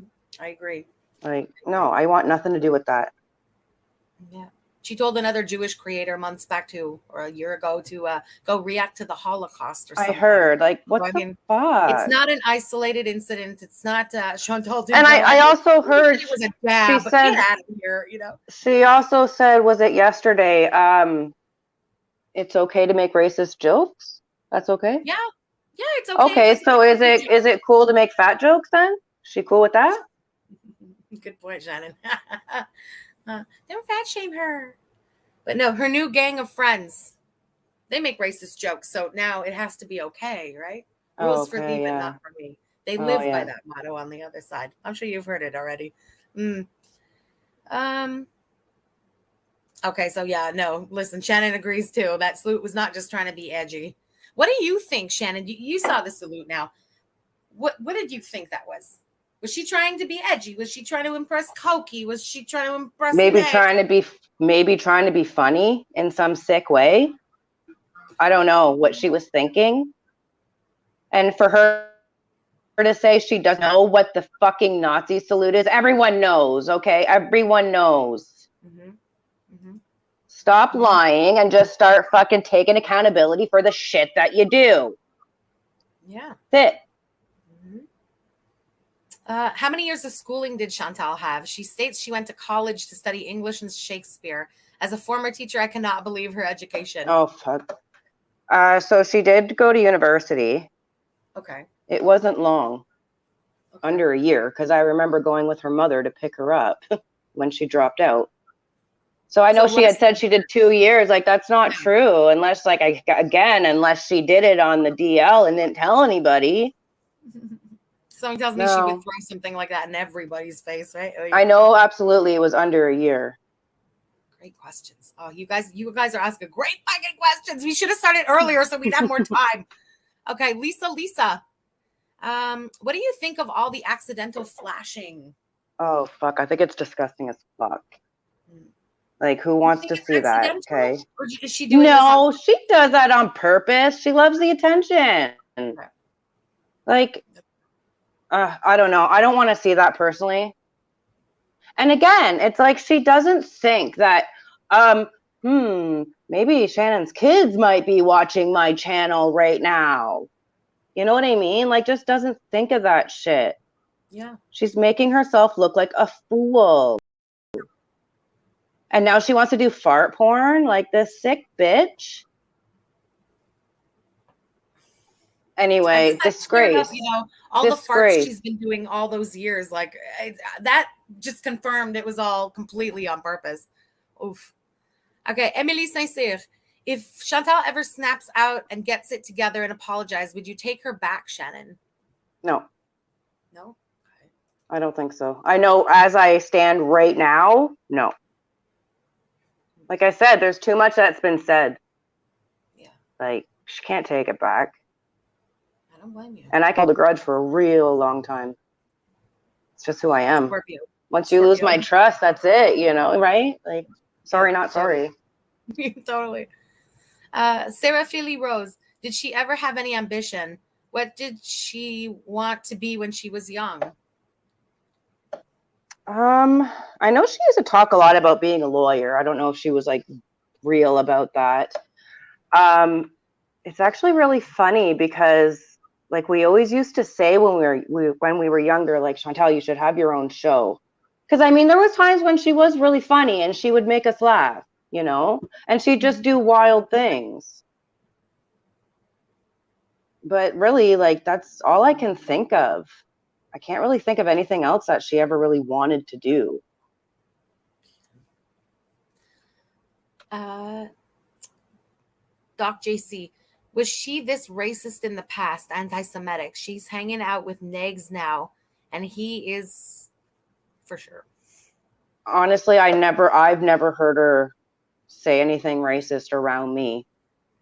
Like, no, I want nothing to do with that. Yeah. She told another Jewish creator months back or a year ago to go react to the Holocaust or something. I heard. Like, what the fuck? It's not an isolated incident. It's not Chantal. And I also heard it was a dab, she said, get out of here, She also said, was it yesterday? It's okay to make racist jokes. That's okay. Yeah, it's okay. Okay, so is it cool to make fat jokes then? She cool with that? Good point, Shannon. Don't fat shame her. But no, her new gang of friends, they make racist jokes. So now it has to be okay, right? Rules for thee, but not for me. They live by that motto on the other side. I'm sure you've heard it already. Okay, so no, listen, Shannon agrees too. That salute was not just trying to be edgy. What do you think, Shannon? You saw the salute now. What did you think that was? Was she trying to be edgy? Was she trying to impress Cokie? Was she trying to impress maybe trying to be funny in some sick way? I don't know what she was thinking. And for her to say she doesn't know what the fucking Nazi salute is, everyone knows, okay? Everyone knows. Mm-hmm. Mm-hmm. Stop lying and just start fucking taking accountability for the shit that you do. Yeah. That's it. How many years of schooling did Chantal have? She states she went to college to study English and Shakespeare. As a former teacher, I cannot believe her education. Oh, fuck. So she did go to university. Okay. It wasn't long. Okay. Under a year, because I remember going with her mother to pick her up when she dropped out. So I know she had said she did 2 years. Like, that's not true. Unless she did it on the DL and didn't tell anybody. Someone tells me she would throw something like that in everybody's face, right? I know, absolutely. It was under a year. Great questions. Oh, you guys are asking great fucking questions. We should have started earlier so we'd have more time. Okay, Lisa. What do you think of all the accidental flashing? Oh, fuck. I think it's disgusting as fuck. Like, who wants to see that? Okay. Or is she doing this she does that on purpose. She loves the attention. Okay. Like, I don't know. I don't want to see that personally. And again, it's like she doesn't think that, maybe Shannon's kids might be watching my channel right now. You know what I mean? Like, just doesn't think of that shit. Yeah. She's making herself look like a fool. And now she wants to do fart porn, like this sick bitch. Anyway, disgrace. Up, you know, all disgrace. The farts she's been doing all those years, like that just confirmed it was all completely on purpose. Oof. Okay, Emily Saint-Cyr. If Chantal ever snaps out and gets it together and apologizes, would you take her back, Shannon? No. No? Okay. I don't think so. I know as I stand right now, no. Like I said, there's too much that's been said. Yeah. Like, she can't take it back. I don't blame you. And I held a grudge for a real long time. It's just who I am. Scorpio. Once you lose my trust, that's it, you know, right? Like, sorry, not sorry. Totally. Sarah Philly Rose, did she ever have any ambition? What did she want to be when she was young? I know she used to talk a lot about being a lawyer. I don't know if she was like real about that. It's actually really funny because like we always used to say when we were younger, like, Chantal, you should have your own show. Because I mean, there was times when she was really funny and she would make us laugh, you know, and she'd just do wild things. But really, like, that's all I can think of. I can't really think of anything else that she ever really wanted to do. Doc JC, was she this racist in the past, anti-Semitic? She's hanging out with negs now, and he is for sure. Honestly, I've never heard her say anything racist around me.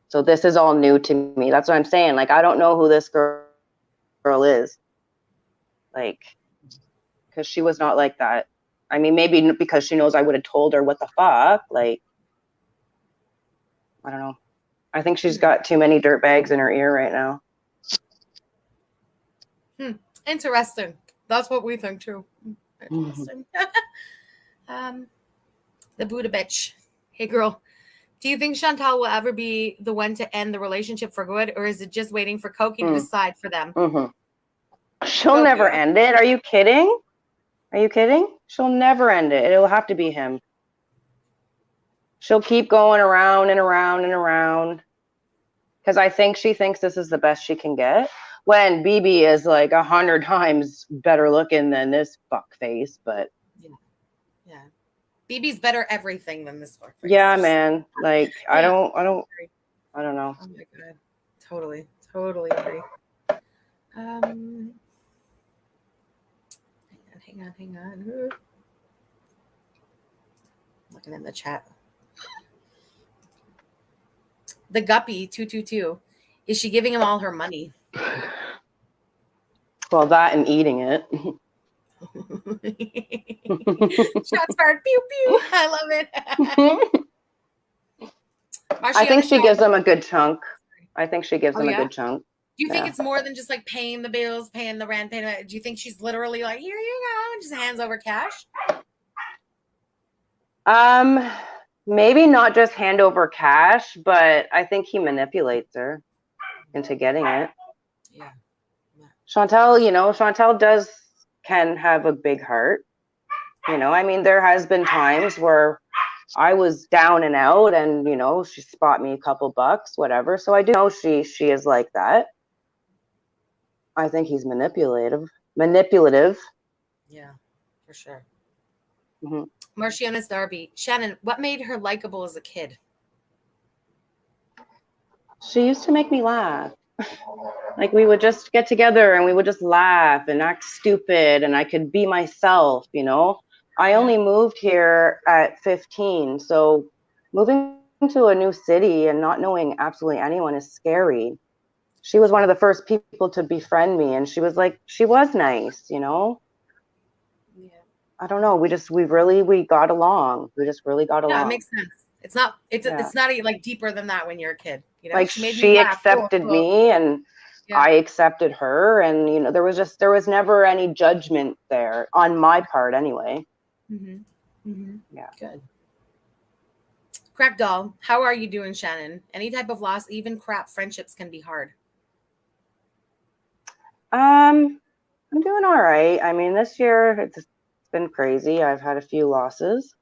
So this is all new to me. That's what I'm saying. Like, I don't know who this girl is. Like, because she was not like that. I mean, maybe because she knows I would have told her what the fuck. Like, I don't know. I think she's got too many dirt bags in her ear right now. Interesting. That's what we think too. Interesting. The Buddha bitch. Hey girl, do you think Chantal will ever be the one to end the relationship for good, or is it just waiting for Koki to decide for them? She'll never end it. Are you kidding? Are you kidding? She'll never end it. It'll have to be him. She'll keep going around and around and around. Because I think she thinks this is the best she can get. When BB is like 100 times better looking than this fuck face, but yeah. BB's better everything than this fuck face. Yeah, man. Like, yeah. I don't know. Oh my god. Totally agree. Hang on. Looking in the chat. The Guppy 222. Is she giving him all her money? Well, that and eating it. Shots fired. Pew pew. I love it. I think she gives him a good chunk. I think she gives him a good chunk. Do you think it's more than just like paying the bills, paying the rent, paying do you think she's literally like, here you go, and just hands over cash? Maybe not just hand over cash, but I think he manipulates her into getting it. Yeah. Chantal, you know, Chantal can have a big heart. You know, I mean, there has been times where I was down and out and, you know, she spot me a couple bucks, whatever. So I do know she is like that. I think he's manipulative. Yeah, for sure. Marcianis Darby. Shannon, what made her likable as a kid? She used to make me laugh. Like, we would just get together and we would just laugh and act stupid and I could be myself, you know. I only moved here at 15, so moving to a new city and not knowing absolutely anyone is scary. She was one of the first people to befriend me, and she was nice, you know. Yeah. I don't know. We got along. We just really got along. Yeah, it makes sense. It's not like deeper than that when you're a kid. You know, like she accepted me and I accepted her, and you know, there was never any judgment there on my part anyway. Yeah. Good. Crack doll, how are you doing, Shannon? Any type of loss, even crap friendships can be hard. I'm doing all right. I mean, this year it's been crazy. I've had a few losses.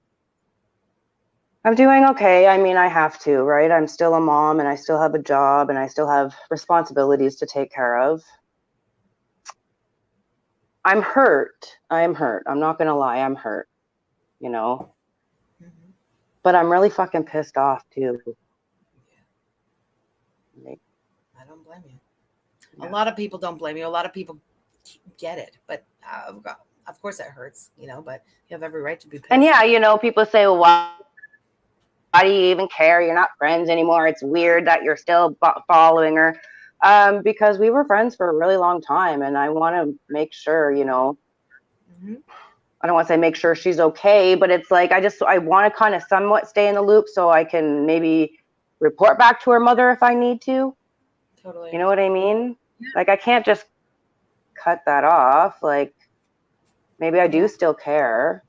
I'm doing okay. I mean, I have to, right? I'm still a mom and I still have a job and I still have responsibilities to take care of. I'm hurt. I'm hurt. I'm not going to lie. I'm hurt, you know? Mm-hmm. But I'm really fucking pissed off too. I don't blame you. Yeah. A lot of people don't blame you. A lot of people get it, but of course it hurts, you know, but you have every right to be pissed. And yeah, you know, people say, well, why do you even care? You're not friends anymore. It's weird that you're still following her. Because we were friends for a really long time and I want to make sure, you know, Mm-hmm. I don't want to say make sure she's okay, but it's like, I want to kind of somewhat stay in the loop so I can maybe report back to her mother if I need to. Totally. You know what I mean? Yeah. Like, I can't just cut that off. Like, maybe I do still care.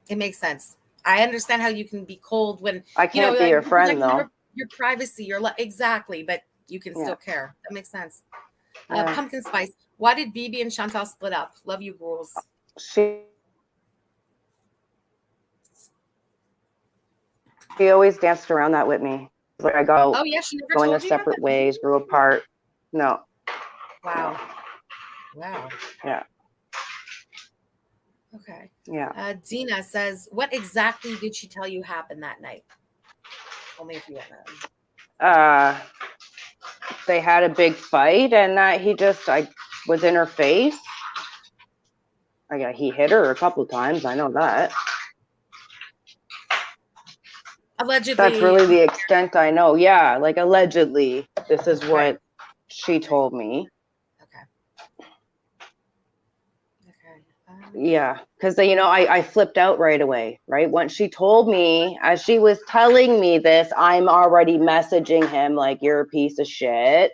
It makes sense. I understand how you can be cold when I can't be your friend though. Your privacy, your exactly, but you can still care. That makes sense. Pumpkin spice. Why did BB and Chantal split up? Love you, girls. She always danced around that with me. Like I got she never going told their you separate ways, grew apart. No. Wow. Yeah. Okay. Yeah. Dina says, what exactly did she tell you happened that night? Only if you want to. They had a big fight and that I was in her face. He hit her a couple of times. I know that. Allegedly. That's really the extent I know. Yeah, like allegedly. This is what she told me. Yeah, because you know, I flipped out right away, right? Once she told me, as she was telling me this, I'm already messaging him like, you're a piece of shit.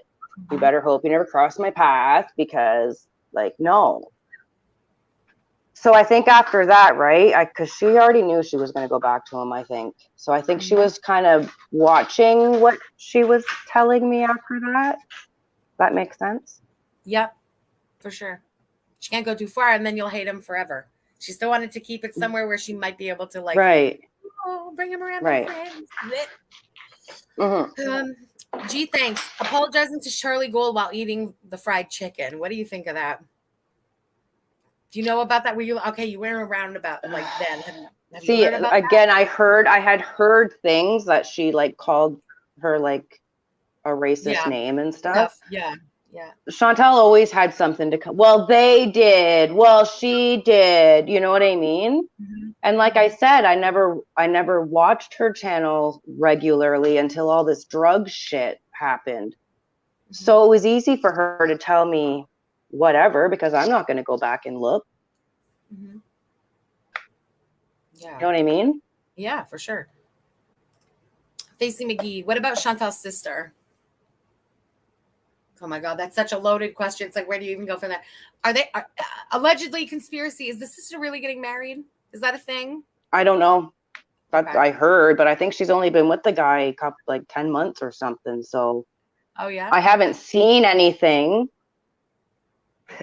You better hope you never cross my path because, like, no. So I think after that, right? Because she already knew she was going to go back to him, I think. So I think she was kind of watching what she was telling me after that. That makes sense? Yep, for sure. She can't go too far and then you'll hate him forever. She still wanted to keep it somewhere where she might be able to like, bring him around my friends. Mm-hmm. Gee, thanks. Apologizing to Charlie Gold while eating the fried chicken. What do you think of that? Do you know about that? You went around about like then. Have See, again, that? I had heard things that she like called her like a racist name and stuff. Yeah. Chantal always had something to come. Well, they did. Well, she did. You know what I mean? Mm-hmm. And like I said, I never watched her channel regularly until all this drug shit happened. Mm-hmm. So it was easy for her to tell me whatever because I'm not going to go back and look. Mm-hmm. Yeah. You know what I mean? Yeah, for sure. Facey McGee, what about Chantal's sister? Oh my God, that's such a loaded question. It's like, where do you even go from that? Are they allegedly conspiracy? Is the sister really getting married? Is that a thing? I don't know. I heard, but I think she's only been with the guy like 10 months or something. So I haven't seen anything.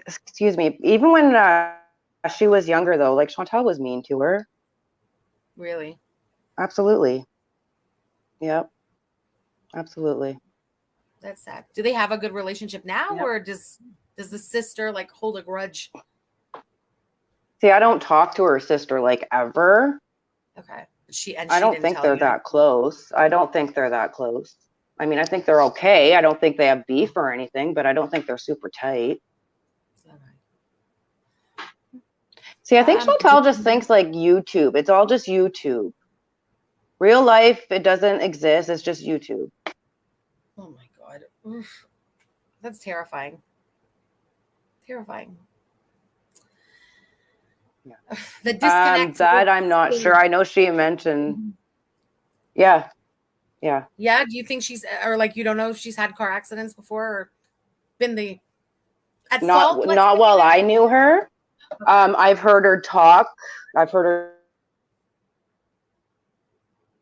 Excuse me. Even when she was younger, though, like Chantal was mean to her. Really? Absolutely. Yep. Absolutely. That's sad. Do they have a good relationship now, or does the sister like hold a grudge? See, I don't talk to her sister like ever. Okay. I don't think they're that close. I don't think they're that close. I mean, I think they're okay. I don't think they have beef or anything, but I don't think they're super tight. See, I think Chantal just thinks like YouTube. It's all just YouTube. Real life, it doesn't exist. It's just YouTube. Oh my God. Oof. That's terrifying. Terrifying. Yeah. The disconnect. That I'm not sure. I know she mentioned. Yeah. Yeah. Yeah. Do you think she's, or like, you don't know if she's had car accidents before or been at fault? Not while I knew her. Okay. I've heard her talk. I've heard her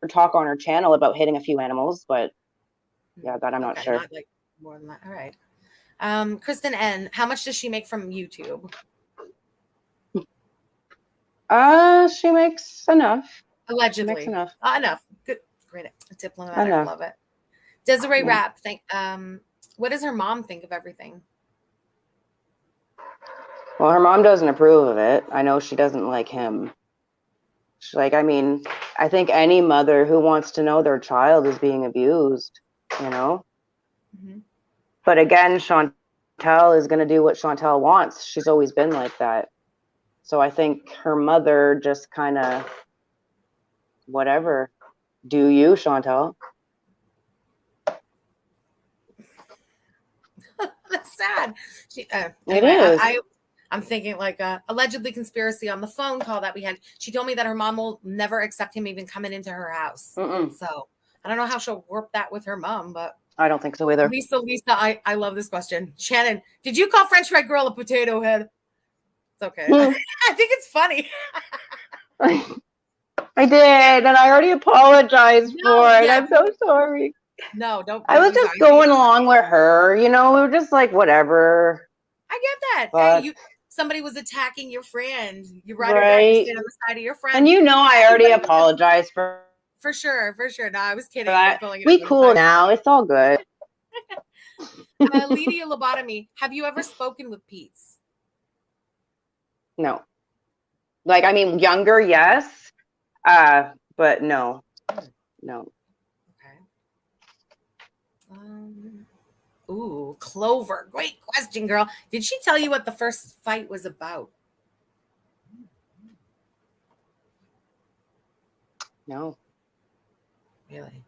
talk on her channel about hitting a few animals, but yeah, that I'm not sure. Not like more than that. All right. Kristen N, how much does she make from YouTube? She makes enough. Allegedly. She makes enough. Enough. Good. Great. Diplomatic. I love it. Desiree Rapp, what does her mom think of everything? Well, her mom doesn't approve of it. I know she doesn't like him. I mean, I think any mother who wants to know their child is being abused, you know? Mm-hmm. But again, Chantal is going to do what Chantal wants. She's always been like that. So I think her mother just kind of, whatever. Do you, Chantal? That's sad. It is. I'm thinking like allegedly conspiracy on the phone call that we had. She told me that her mom will never accept him even coming into her house. So I don't know how she'll work that with her mom, but I don't think so either. Lisa, I love this question. Shannon, did you call French Red Girl a potato head? It's okay. I think it's funny. I did, and I already apologized for it. I'm so sorry. No, don't. I was just going along with her, you know. We were just like, whatever. I get that. But, hey, somebody was attacking your friend. You ride or die, you stand on the side of your friend. And you know, I already apologized for sure. No, I was kidding. We cool now. It's all good. Lydia Lobotomy, have you ever spoken with Pete's? No. Like, I mean, younger, yes. But no. No. Okay. Ooh, Clover. Great question, girl. Did she tell you what the first fight was about? No. Really?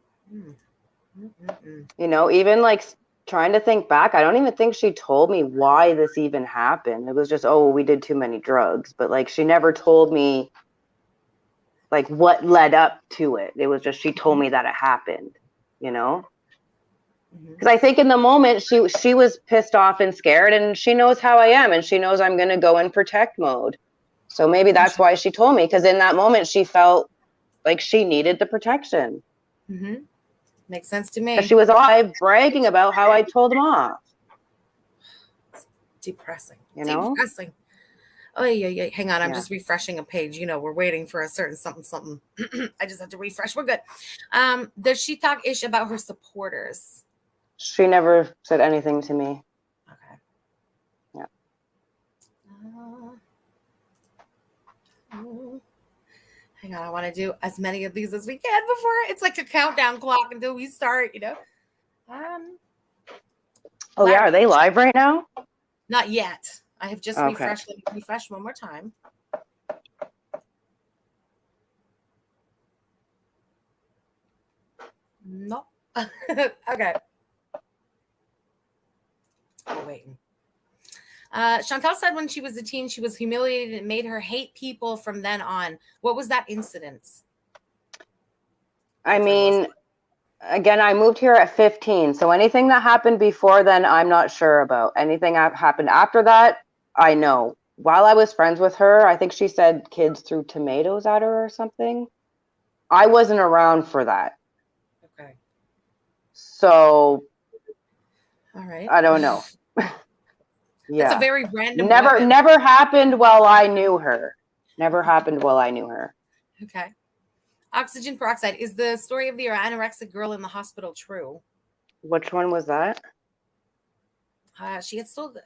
You know, even like trying to think back, I don't even think she told me why this even happened. It was just, oh, we did too many drugs. But like, she never told me like what led up to it. It was just, she told me that it happened, you know? Because I think in the moment she was pissed off and scared, and she knows how I am, and she knows I'm going to go in protect mode. So maybe that's why she told me, because in that moment she felt like she needed the protection. Makes sense to me. She was alive bragging about how I told him off. Depressing. You know? Depressing. Oh, yeah. Hang on. I'm just refreshing a page. You know, we're waiting for a certain something. I just have to refresh. We're good. Does she talk ish about her supporters? She never said anything to me. Okay. Yeah. Hang on. I want to do as many of these as we can before it's like a countdown clock until we start, you know. Oh, yeah. Are they live right now? Not yet. I have just refreshed. Let me refresh one more time. No. Okay. Oh, waiting. Chantal said when she was a teen, she was humiliated and made her hate people from then on. What was that incident? I mean, again, I moved here at 15. So anything that happened before then, I'm not sure about. Anything that happened after that, I know. While I was friends with her, I think she said kids threw tomatoes at her or something. I wasn't around for that. Okay. So, all right. I don't know. Yeah. It's a very random. Never happened while I knew her. Never happened while I knew her. Okay. Oxygen peroxide. Is the story of the anorexic girl in the hospital true? Which one was that? She had sold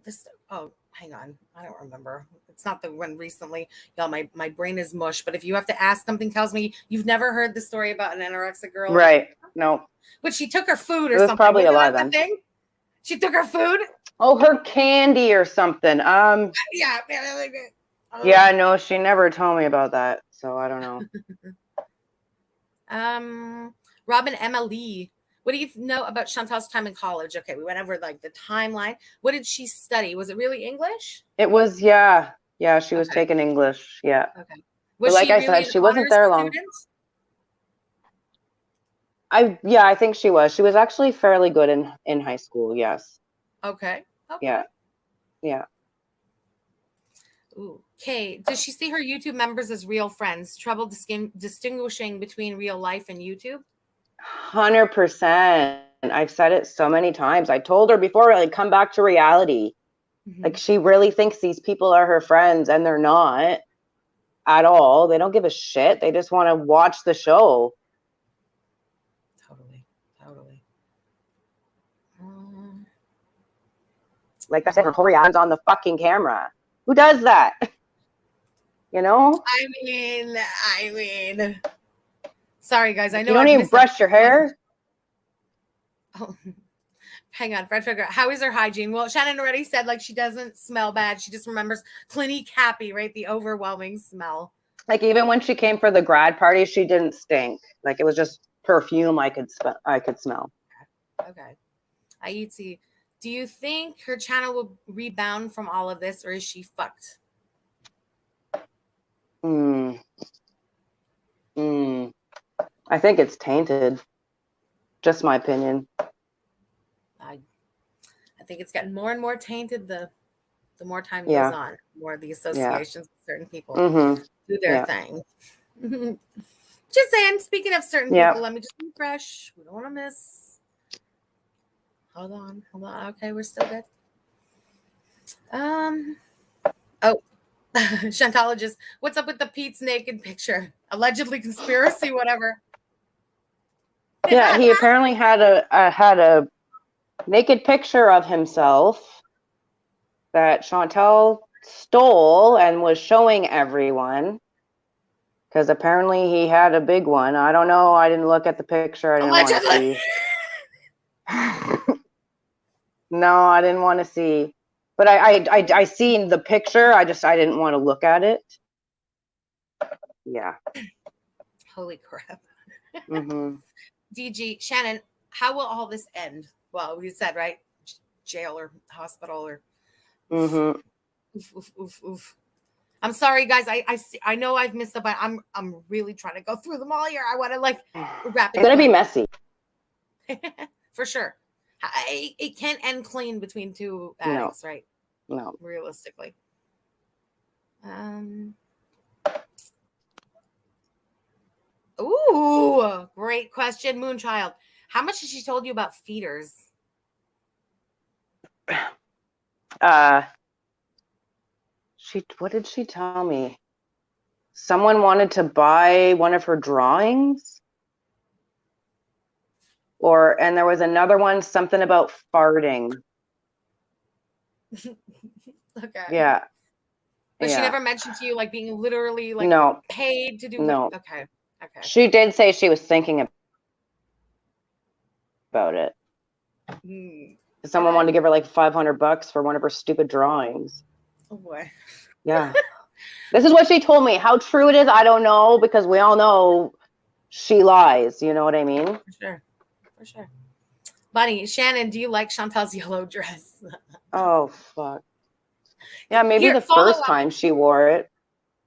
this. Oh, hang on. I don't remember. It's not the one recently. Y'all, my brain is mush. But if you have to ask, something tells me you've never heard the story about an anorexic girl. Right. No. But she took her food or it was something. Probably a lie then. Thing? She took her food? Oh, her candy or something. Yeah. Yeah, no, she never told me about that. So I don't know. Robin Emma Lee. What do you know about Chantal's time in college? Okay, we went over like the timeline. What did she study? Was it really English? It was, yeah. Yeah, she was taking English. Yeah. Okay. Was but like I said, she wasn't there long. I think she was. She was actually fairly good in high school, yes. Okay. Yeah. Yeah. Ooh. Kay, does she see her YouTube members as real friends? Trouble distinguishing between real life and YouTube? 100%. I've said it so many times. I told her before, like, come back to reality. Like, she really thinks these people are her friends, and they're not at all. They don't give a shit. They just want to watch the show. Totally. Like I said, her whole reaction's on the fucking camera. Who does that? You know? I mean, sorry guys. I know you don't even brush your hair. Oh, hang on, Fred Trigger. How is her hygiene? Well, Shannon already said, like, she doesn't smell bad. She just remembers Clinique Happy, right? The overwhelming smell. Like, even when she came for the grad party, she didn't stink. Like, it was just perfume I could smell. Okay. Aitzi, do you think her channel will rebound from all of this, or is she fucked? I think it's tainted. Just my opinion. I think it's getting more and more tainted the more time goes on. More of the associations with certain people do their thing. Just saying, speaking of certain people, let me just refresh. We don't want to miss. Hold on. Okay, we're still good. Chantalogist, what's up with the Pete's naked picture? Allegedly conspiracy, whatever. Yeah, he apparently had a naked picture of himself that Chantal stole and was showing everyone. Because apparently he had a big one. I don't know. I didn't look at the picture. I didn't want to see. No, I didn't want to see. But I seen the picture. I didn't want to look at it. Yeah. Holy crap. DG, Shannon, how will all this end? Well, we said, right? Jail or hospital or. Oof. I'm sorry, guys. I know I've missed it, but I'm really trying to go through them all here. I want to wrap it. It's gonna be messy. For sure. It can't end clean between two addicts, right? No. Realistically. Ooh, great question, Moonchild. How much has she told you about feeders? What did she tell me? Someone wanted to buy one of her drawings. And there was another one, something about farting. Okay. Yeah. But she never mentioned to you being literally paid to do Okay. She did say she was thinking about it. Someone wanted to give her $500 for one of her stupid drawings. Oh boy. Yeah. This is what she told me. How true it is, I don't know, because we all know she lies. You know what I mean? For sure. Bunny, Shannon, do you like Chantal's yellow dress? Oh, fuck. Yeah, maybe the first time she wore it.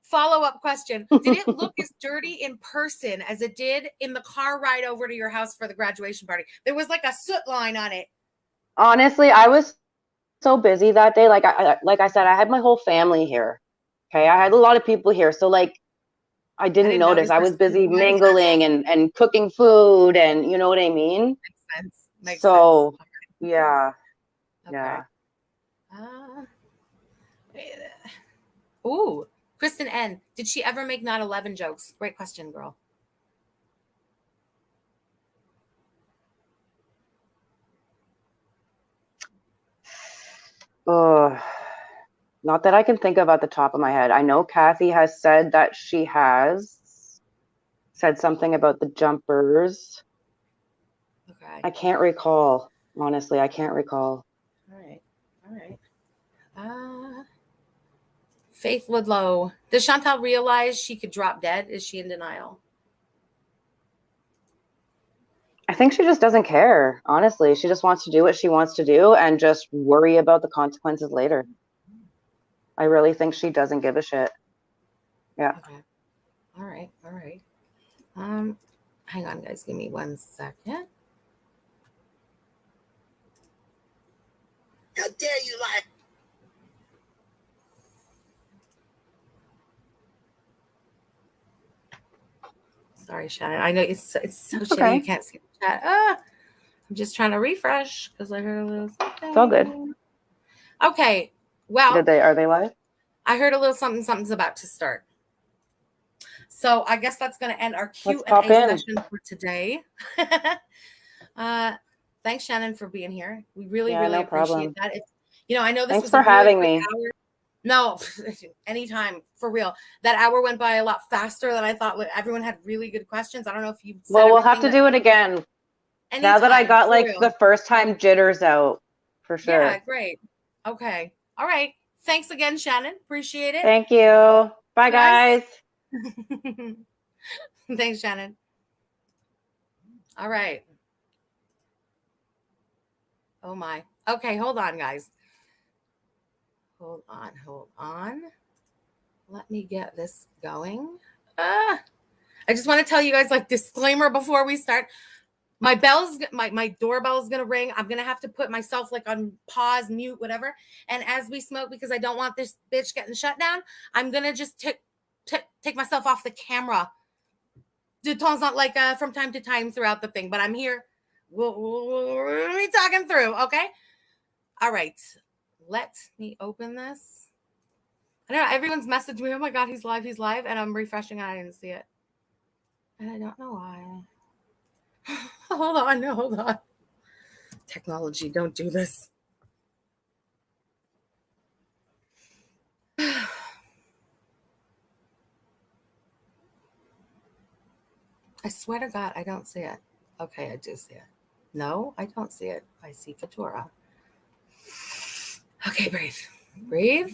Follow-up question. Did it look as dirty in person as it did in the car ride over to your house for the graduation party? There was a soot line on it. Honestly, I was so busy that day. Like I said, I had my whole family here. Okay, I had a lot of people here. So I didn't notice. I was busy mingling and cooking food, and you know what I mean? Makes sense. Okay. Yeah. Okay. Yeah. Ooh, Kristen N. Did she ever make 9/11 jokes? Great question, girl. Not that I can think of at the top of my head. I know Kathy has said that she has said something about the jumpers. Okay. I can't recall. Honestly, I can't recall. All right. Faith Woodlow. Does Chantal realize she could drop dead? Is she in denial? I think she just doesn't care. Honestly, she just wants to do what she wants to do and just worry about the consequences later. I really think she doesn't give a shit. Yeah. Okay. All right. Hang on, guys. Give me 1 second. How dare you lie? Sorry, Shannon. I know it's so shitty. Okay. You can't see the chat. I'm just trying to refresh because I heard a little something. It's all good. Okay. Well, Are they live? I heard a little something. Something's about to start. So I guess that's going to end our Q&A session for today. Thanks, Shannon, for being here. We really appreciate that. I know this Thanks was for having me. Hour. No, anytime, for real. That hour went by a lot faster than I thought. Everyone had really good questions. I don't know if you said we'll have to do it again. Anytime, now that I got the first time jitters out, for sure. Yeah, great. Okay. All right. Thanks again, Shannon. Appreciate it. Thank you. Bye, guys. Thanks, Shannon. All right. Oh, my. Okay, hold on, guys. Hold on. Let me get this going. I just want to tell you guys, disclaimer before we start. My doorbell is gonna ring. I'm gonna have to put myself on pause, mute, whatever. And as we smoke, because I don't want this bitch getting shut down, I'm gonna just take myself off the camera. De temps not from time to time throughout the thing, but I'm here. We'll be talking through, okay? All right. Let me open this. I know everyone's messaged me, oh my God, he's live, and I'm refreshing and I didn't see it. And I don't know why. Hold on. Technology, don't do this. I swear to God, I don't see it. Okay, I do see it. No, I don't see it. I see Fatura. Okay, breathe.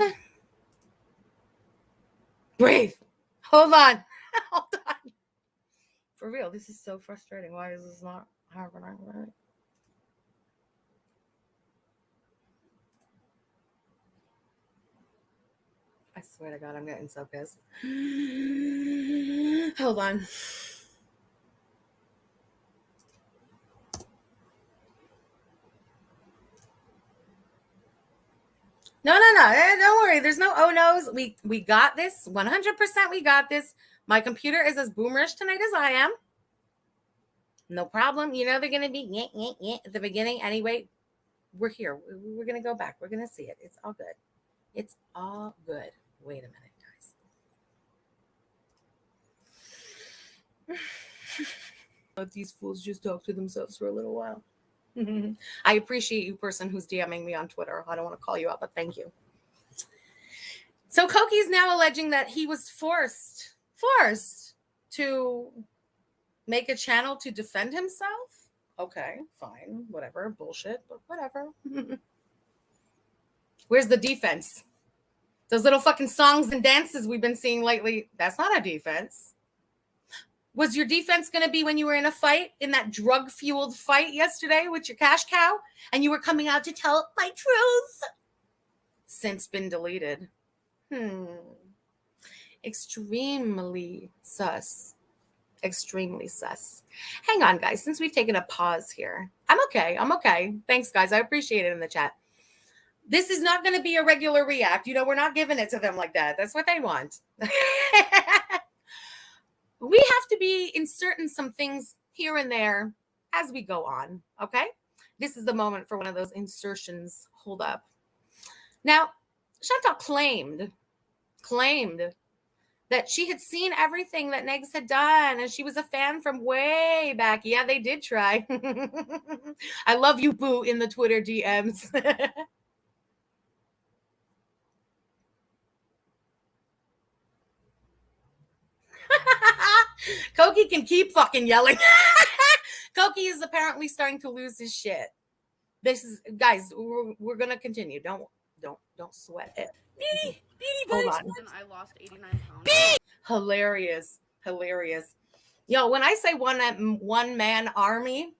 Hold on. For real, this is so frustrating. Why is this not happening? Right? I swear to God, I'm getting so pissed. Hold on. No. Don't worry. There's no oh no's. We got this. 100% we got this. My computer is as boomerish tonight as I am. No problem. They're going to be at the beginning. Anyway, we're here. We're going to go back. We're going to see it. It's all good. It's all good. Wait a minute, guys. Let these fools just talk to themselves for a little while. I appreciate you, person who's DMing me on Twitter. I don't want to call you out, but thank you. So Koki's now alleging that he was forced to make a channel to defend himself. Okay, fine, whatever, bullshit, but whatever. Where's the defense? Those little fucking songs and dances we've been seeing lately, that's not a defense. Was your defense going to be when you were in a fight, in that drug-fueled fight yesterday with your cash cow, and you were coming out to tell my truth? Since been deleted. Extremely sus. Hang on, guys, since we've taken a pause here. I'm okay. Thanks, guys. I appreciate it in the chat. This is not going to be a regular react. We're not giving it to them like that. That's what they want. We have to be inserting some things here and there as we go on, okay? This is the moment for one of those insertions. Hold up. Now, Chantal claimed that she had seen everything that Negs had done, and she was a fan from way back. Yeah, they did try. I love you, Boo, in the Twitter DMs. Koki can keep fucking yelling. Koki is apparently starting to lose his shit. This is, guys, we're gonna continue. Don't sweat it. Hold on. I lost 89 pounds. Hilarious. Yo, when I say one man army,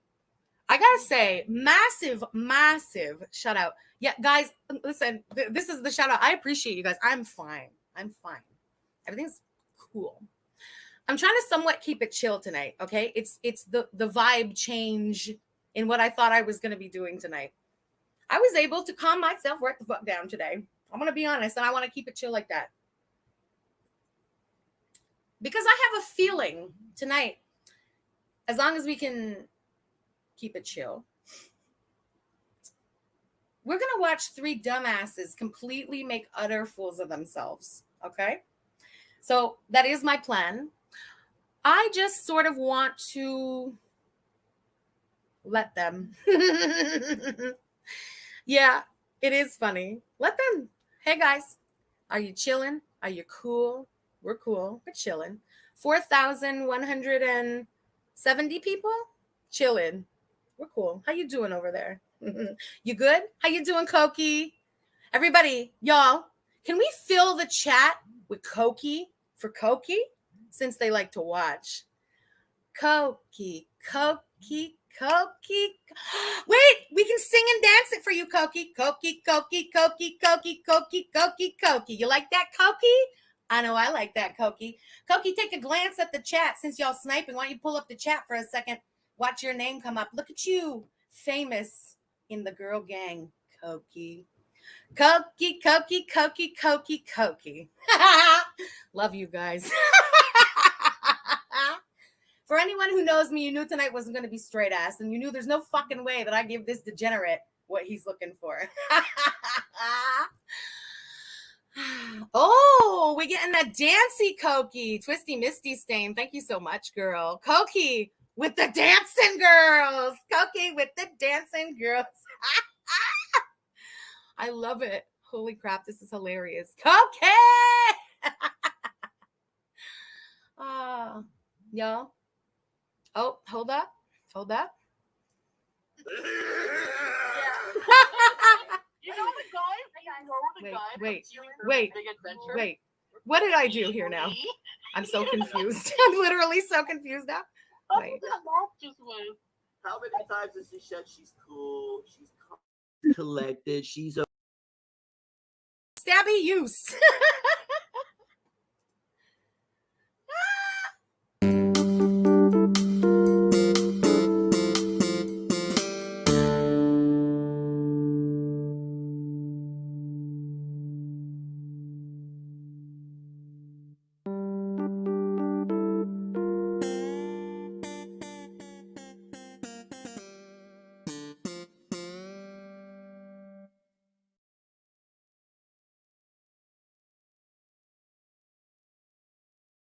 I gotta say massive shout out. Yeah, guys, listen, this is the shout out. I appreciate you guys. I'm fine. Everything's cool. I'm trying to somewhat keep it chill tonight, okay? It's the vibe change in what I thought I was going to be doing tonight. I was able to calm myself right the fuck down today. I'm going to be honest, and I want to keep it chill like that. Because I have a feeling tonight as long as we can keep it chill. We're going to watch three dumbasses completely make utter fools of themselves. Okay? So that is my plan. I just sort of want to let them. Yeah, it is funny. Let them. Hey, guys, are you chilling? Are you cool? We're cool. We're chilling. 4,170 people? Chilling. We're cool. How you doing over there? You good? How you doing, Koki? Everybody, y'all, can we fill the chat with Koki for Koki? Since they like to watch. Koki, Koki, Koki. Wait, we can sing and dance it for you, Koki. Koki, Koki, Koki, Koki, Koki, Koki, Koki. You like that, Koki? I know I like that, Koki. Koki, take a glance at the chat. Since y'all sniping, why don't you pull up the chat for a second? Watch your name come up. Look at you, famous in the girl gang, Koki. Koki, Koki, Koki, Koki, Koki. Love you guys. For anyone who knows me, you knew tonight wasn't going to be straight ass, and you knew there's no fucking way that I give this degenerate what he's looking for. Oh, we getting that dancy Koki. Twisty Misty stain. Thank you so much, girl. Koki with the dancing girls. Koki with the dancing girls. I love it. Holy crap, this is hilarious. Koki! Y'all. Oh, hold up. Hold up. You know the guy? Wait. What did I do here now? I'm so confused. I'm literally so confused now. Wait. How many times has she said she's cool, she's collected, she's a Stabby use.